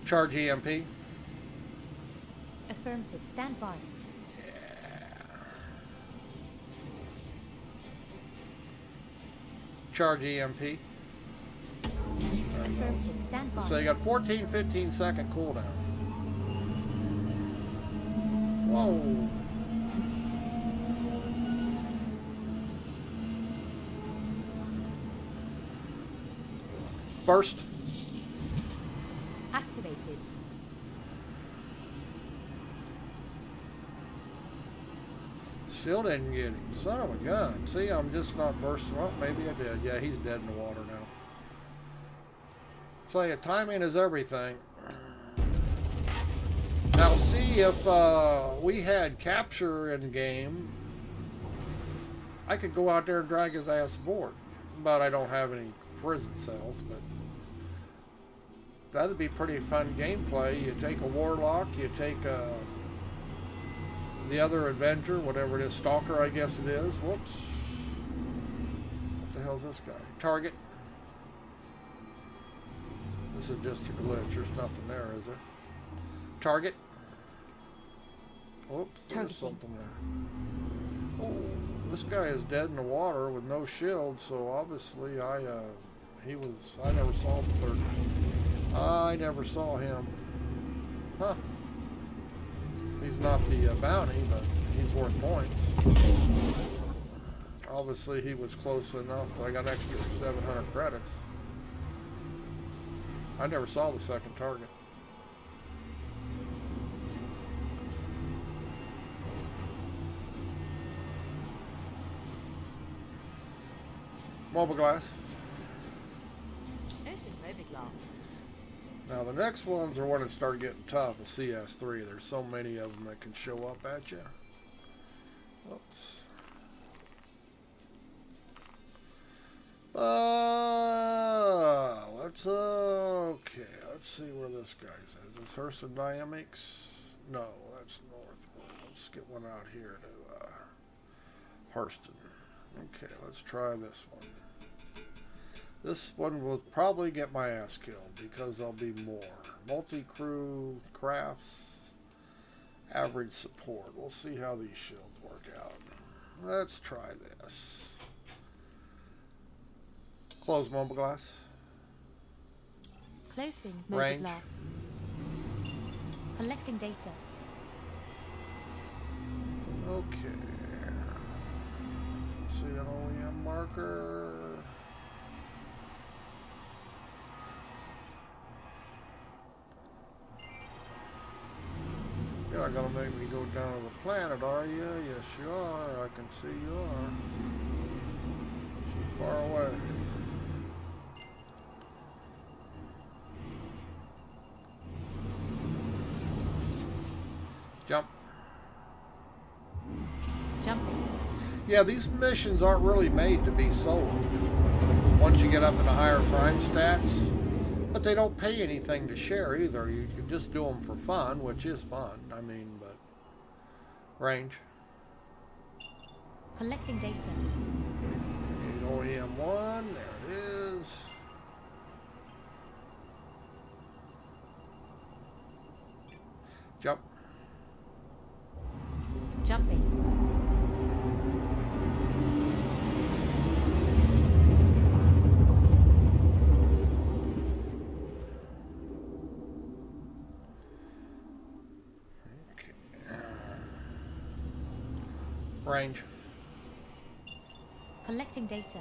Charge EMP. Affirmative. Stand by. Charge EMP. Affirmative. Stand by. So you got 15 second cooldown. Whoa. Burst. Activated. Still didn't get him. Son of a gun. See, I'm just not bursting. Well, maybe I did. Yeah, he's dead in the water now. So timing is everything. Now see, if we had capture in game, I could go out there and drag his ass aboard. But I don't have any prison cells. But that'd be pretty fun gameplay. You take a warlock, you take the other Avenger, whatever it is, Stalker, I guess it is. Whoops. What the hell's this guy? Target. This is just a glitch. There's nothing there, is there? Target. Whoops, there's something there. Oh, this guy is dead in the water with no shield, so obviously I never saw the third. I never saw him. Huh. He's not the bounty, but he's worth points. Obviously he was close enough. I got extra 700 credits. I never saw the second target. Mobile glass. Open mobiglass. Now the next ones are when it started getting tough. The CS3. There's so many of them that can show up at you. Whoops. Okay. Let's see where this guy's at. Is this Hurston Dynamics? No, that's north. Let's get one out here to Hurston. Okay, let's try this one. This one will probably get my ass killed because there'll be more. Multi-crew crafts, average support. We'll see how these shields work out. Let's try this. Close mobile glass. Closing Range. mobiglass. Collecting data. Okay. Let's see an OEM marker. You're not gonna make me go down to the planet, are you? Yes, you are. I can see you are. Too far away. Jump. Jumping. Yeah, these missions aren't really made to be sold once you get up into higher crime stats. But they don't pay anything to share either. You can just do them for fun, which is fun. I mean, but... Range. Collecting data. OEM1, there it is. Jump. Jumping. Range. Collecting data.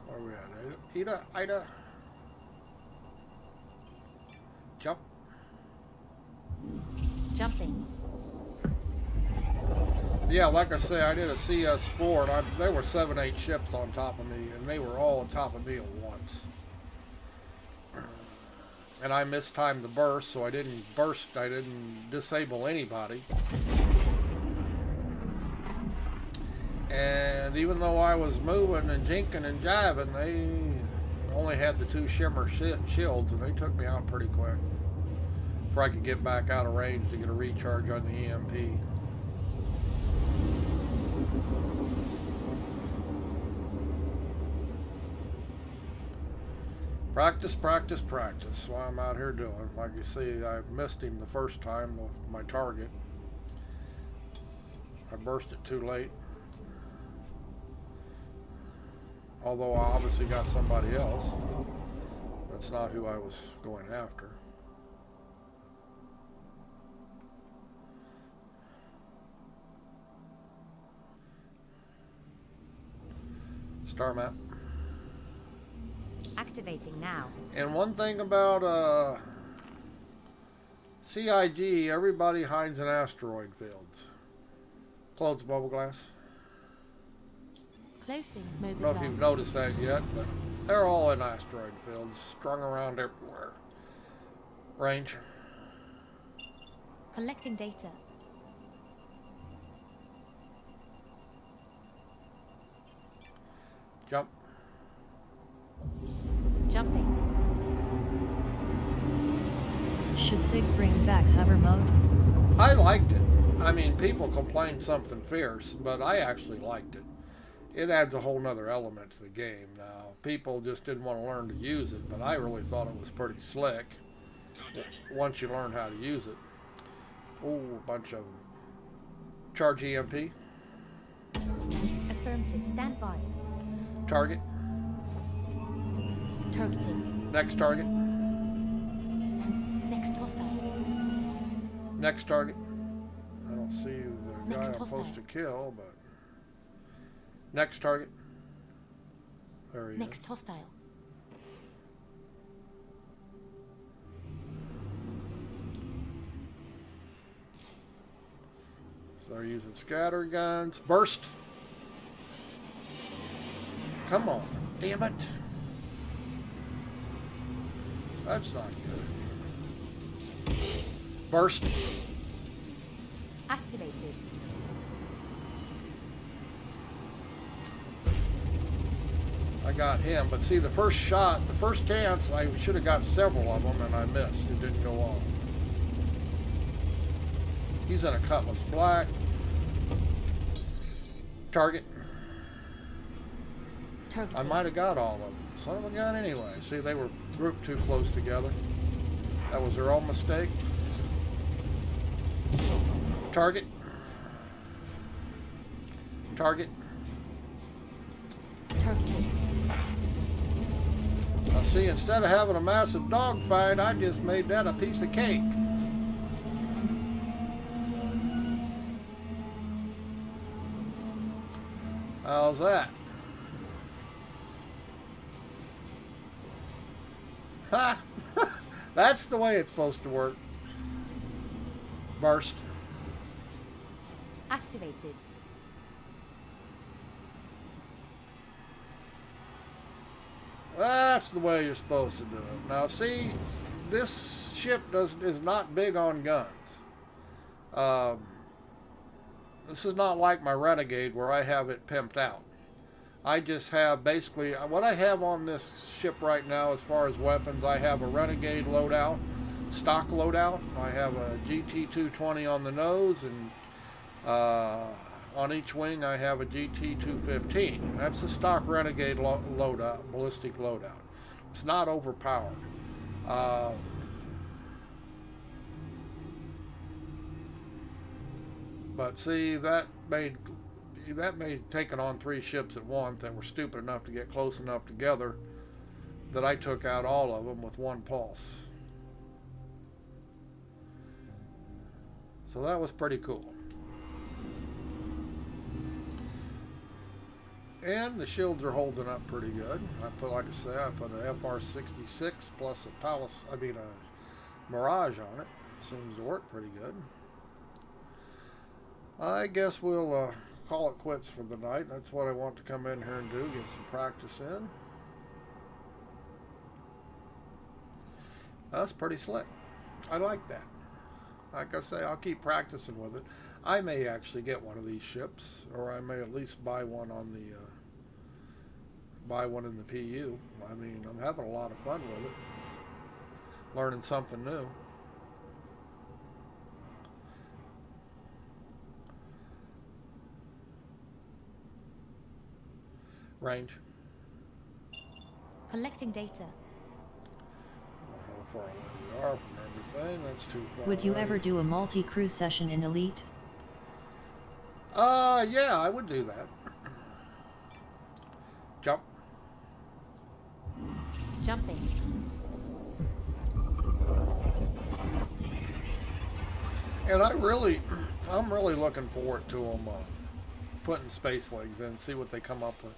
Where are we at? Ida. Jump. Jumping. Yeah, like I say, I did a CS4, and there were 7-8 ships on top of me, and they were all on top of me at once. And I mistimed the burst, so I didn't disable anybody. And even though I was moving and jinking and jiving, they only had the 2 shimmer shields, and they took me out pretty quick. before I could get back out of range to get a recharge on the EMP. Practice, practice, practice. That's what I'm out here doing. Like you see, I missed him the first time, my target. I burst it too late. Although I obviously got somebody else. That's not who I was going after. Star map. Activating now. And one thing about CIG, everybody hides in asteroid fields. Close the bubble glass. Closing I mobile don't know if you've noticed that yet, but they're all in asteroid fields, strung around everywhere. Range. Collecting data. Jump. Jumping. Should SIG bring back hover mode? I liked it. I mean, people complain something fierce, but I actually liked it. It adds a whole nother element to the game. Now, people just didn't want to learn to use it, but I really thought it was pretty slick once you learn how to use it. Oh, a bunch of them. Charge EMP. Affirmative. Stand by. Target. Targeting. Next target. Next hostile. Next target. I don't see the guy Next I'm hostile. supposed to kill, but... Next target. There he Next is. hostile. So they're using scatter guns. Burst. Come on. Damn it. That's not good. Burst. Activated. I got him, but see the first shot, the first chance, I should have got several of them and I missed. It didn't go off. He's in a Cutlass Black. Target. Targeting. I might have got all of them. Son of a gun anyway. See, they were grouped too close together. That was their own mistake. Target. Target. Targeting. Now see, instead of having a massive dogfight, I just made that a piece of cake. How's that? Ha! That's the way it's supposed to work. Burst. Activated. That's the way you're supposed to do it. Now see, this ship is not big on guns. This is not like my Renegade where I have it pimped out. I just have basically, what I have on this ship right now as far as weapons, I have a Renegade loadout, stock loadout. I have a GT220 on the nose, and on each wing I have a GT215. That's the stock Renegade loadout, ballistic loadout. It's not overpowered. But see, that made taking on 3 ships at once that were stupid enough to get close enough together that I took out all of them with one pulse. So that was pretty cool. And the shields are holding up pretty good. I put, like I say, I put an FR66 plus a Mirage on it. Seems to work pretty good. I guess we'll call it quits for the night. That's what I want to come in here and do, get some practice in. That's pretty slick. I like that. Like I say, I'll keep practicing with it. I may actually get one of these ships, or I may at least buy one on the buy one in the PU. I mean, I'm having a lot of fun with it, learning something new. Range. Collecting data. How far away we are from everything. That's too far Would you away. ever do a multi-crew session in Elite? Yeah, I would do that. Jump. Jumping. And I'm really looking forward to them putting space legs in, see what they come up with.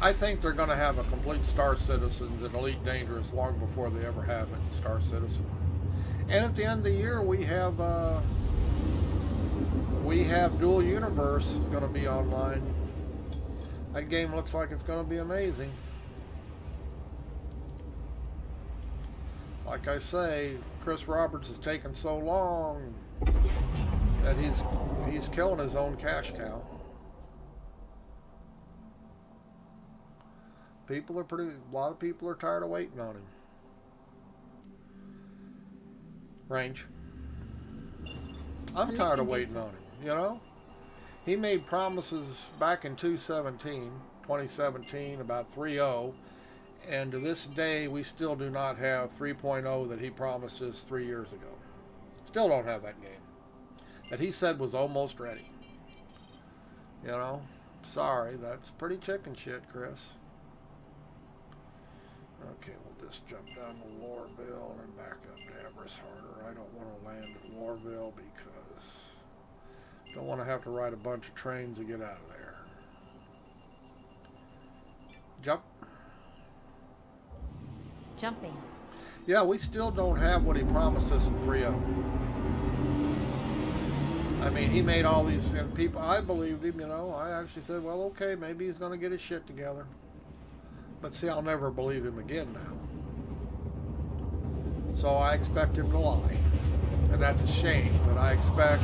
I think they're going to have a complete Star Citizens and Elite Dangerous long before they ever have it in Star Citizen. And at the end of the year, we have Dual Universe going to be online. That game looks like it's going to be amazing. Like I say, Chris Roberts has taken so long that he's killing his own cash cow. A lot of people are tired of waiting on him. Range. I'm tired of waiting on him, you know? He made promises back in 2017, about 3.0, and to this day we still do not have 3.0 that he promised us 3 years ago. Still don't have that game that he said was almost ready. You know? Sorry, that's pretty chicken shit, Chris. Okay, we'll just jump down to Lorville and back up to Everest Harder. I don't want to land at Lorville because I don't want to have to ride a bunch of trains to get out of there. Jump. Jumping. Yeah, we still don't have what he promised us in 3.0. I mean, he made all these, and people, I believed him, you know. I actually said, well, okay, maybe he's going to get his shit together. But see, I'll never believe him again now. So I expect him to lie. And that's a shame, but I expect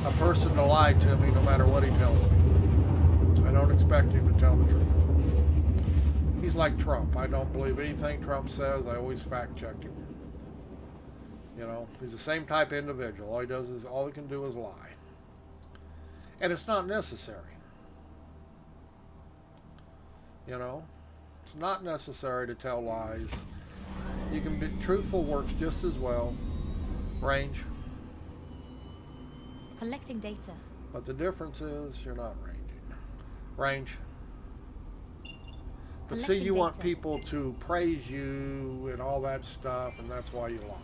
a person to lie to me no matter what he tells me. I don't expect him to tell the truth. He's like Trump. I don't believe anything Trump says. I always fact check him. You know, he's the same type of individual. All he can do is lie. And it's not necessary. You know, it's not necessary to tell lies. You can be truthful, works just as well. Range. Collecting data. But the difference is you're not ranging. Range. But see, you want people to praise you and all that stuff, and that's why you lie.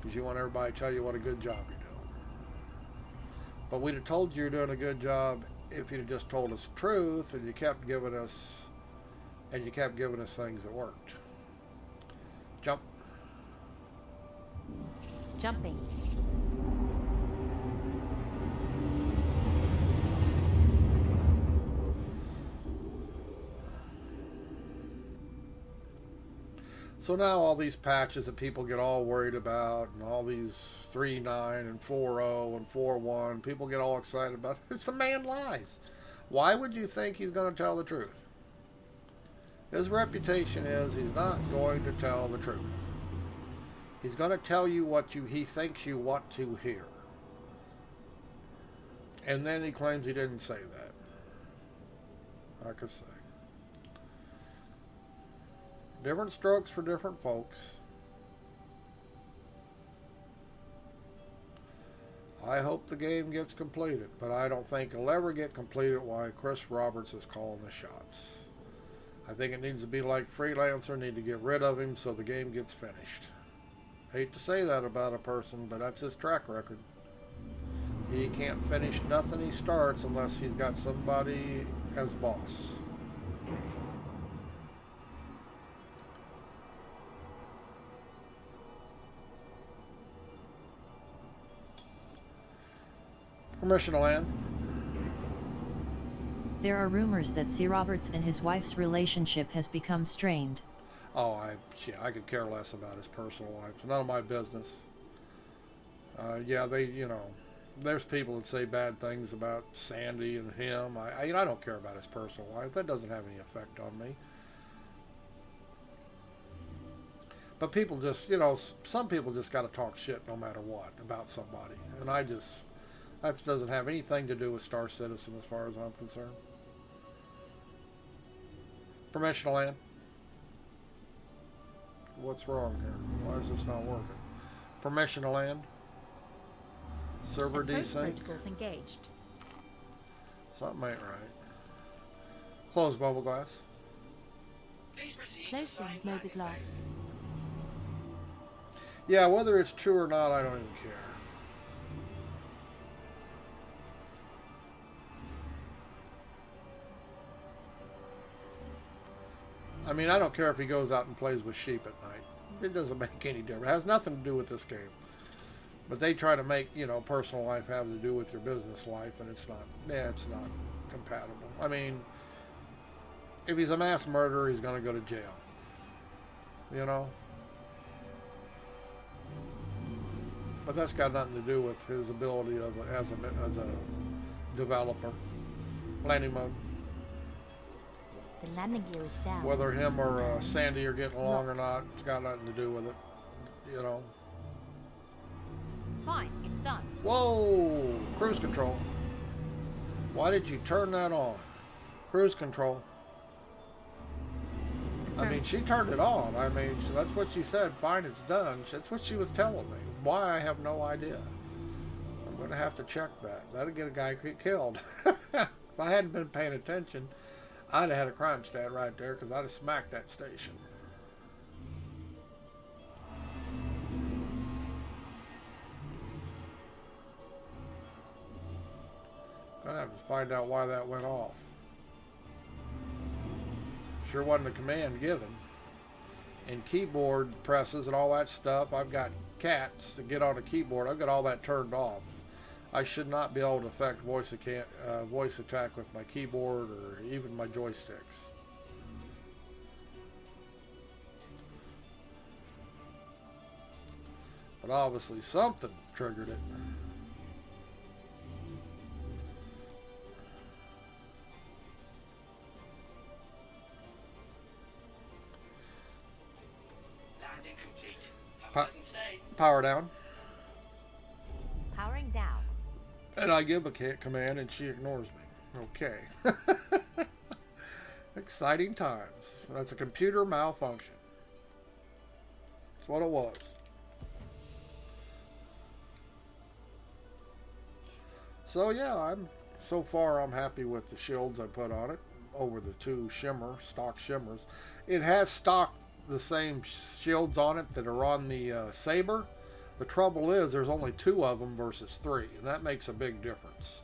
Because you want everybody to tell you what a good job you're doing. But we'd have told you you're doing a good job if you'd have just told us the truth, and you kept giving us things that worked. Jump. Jumping. So now all these patches that people get all worried about, and all these 3.9 and 4.0 and 4.1, people get all excited about, it's the man lies. Why would you think he's going to tell the truth? His reputation is he's not going to tell the truth. He's going to tell you what he thinks you want to hear. And then he claims he didn't say that. Like I say. Different strokes for different folks. I hope the game gets completed, but I don't think it'll ever get completed while Chris Roberts is calling the shots. I think it needs to be like Freelancer, need to get rid of him so the game gets finished. Hate to say that about a person, but that's his track record. He can't finish nothing he starts unless he's got somebody as boss. Permission to land. There are rumors that C. Roberts and his wife's relationship has become strained. Oh, I could care less about his personal life. It's none of my business. There's people that say bad things about Sandy and him. I don't care about his personal life. That doesn't have any effect on me. But people just, some people just got to talk shit no matter what about somebody. And that doesn't have anything to do with Star Citizen as far as I'm concerned. Permission to land. What's wrong here? Why is this not working? Permission to land. Server Approach desync. protocols engaged. Something ain't right. Close bubble glass. Please proceed to Closing assigned mobi landing glass. Yeah, whether it's true or not, I don't even care. I mean, I don't care if he goes out and plays with sheep at night. It doesn't make any difference. It has nothing to do with this game. But they try to make, personal life have to do with your business life, and it's not compatible. I mean, if he's a mass murderer, he's going to go to jail. But that's got nothing to do with his ability as a developer. Landing mode. The landing gear is down. Whether him or Sandy are getting along or not, it's got nothing to do with it. Fine, it's done. Whoa! Cruise control. Why did you turn that on? Cruise control. I mean, she turned it on. I mean, that's what she said. Fine, it's done. That's what she was telling me. Why, I have no idea. I'm going to have to check that. That'll get a guy killed. If I hadn't been paying attention, I'd have had a crime stat right there because I'd have smacked that station. Gonna have to find out why that went off. Sure wasn't a command given. And keyboard presses and all that stuff, I've got cats to get on a keyboard. I've got all that turned off. I should not be able to affect voice attack with my keyboard or even my joysticks. But obviously something triggered it. Landing complete. Have a pleasant stay. Power down. Powering down. And I give a command and she ignores me. Okay. Exciting times. That's a computer malfunction. That's what it was. So yeah, so far I'm happy with the shields I put on it over the two stock shimmers. It has the same shields on it that are on the Saber. The trouble is there's only 2 of them versus 3, and that makes a big difference.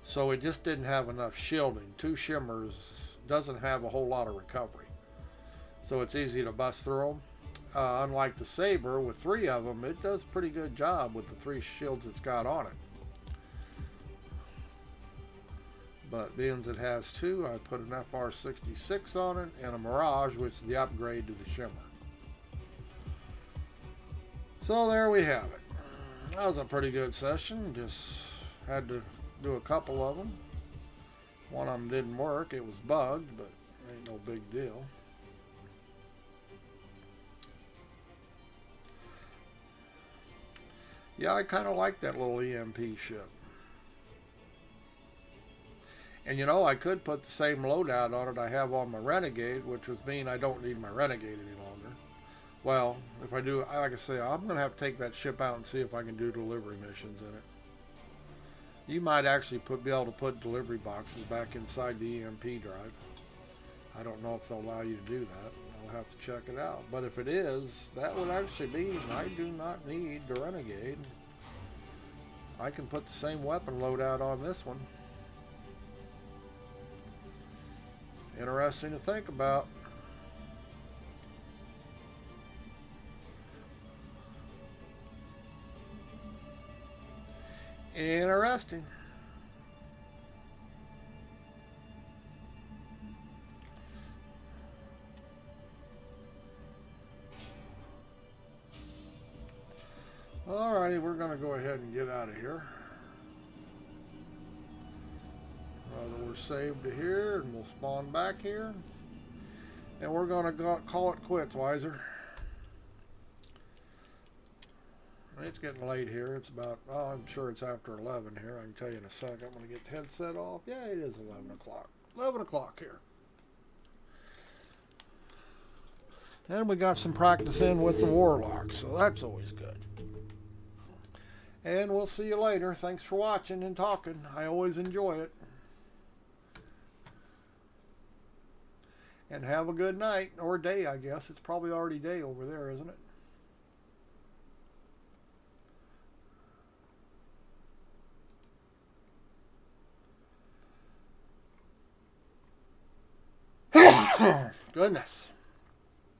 So it just didn't have enough shielding. 2 shimmers doesn't have a whole lot of recovery. So it's easy to bust through them. Unlike the Saber, with 3 of them, it does a pretty good job with the 3 shields it's got on it. But being it has 2, I put an FR66 on it and a Mirage, which is the upgrade to the shimmer. So there we have it. That was a pretty good session. Just had to do a couple of them. One of them didn't work. It was bugged, but ain't no big deal. Yeah, I kind of like that little EMP ship. And I could put the same loadout on it I have on my Renegade, which would mean I don't need my Renegade any longer. Well, if I do, like I say, I'm going to have to take that ship out and see if I can do delivery missions in it. You might actually be able to put delivery boxes back inside the EMP drive. I don't know if they'll allow you to do that. I'll have to check it out. But if it is, that would actually mean I do not need the Renegade. I can put the same weapon loadout on this one. Interesting to think about. Interesting. Alrighty, we're going to go ahead and get out of here. We're saved to here, and we'll spawn back here. And we're going to call it quits, Wiser. It's getting late here. It's about, oh, I'm sure it's after 11 here. I can tell you in a second. I'm going to get the headset off. Yeah, it is 11 o'clock. 11 o'clock here. And we got some practice in with the Warlock, so that's always good. And we'll see you later. Thanks for watching and talking. I always enjoy it. And have a good night, or day, I guess. It's probably already day over there, isn't it? Goodness.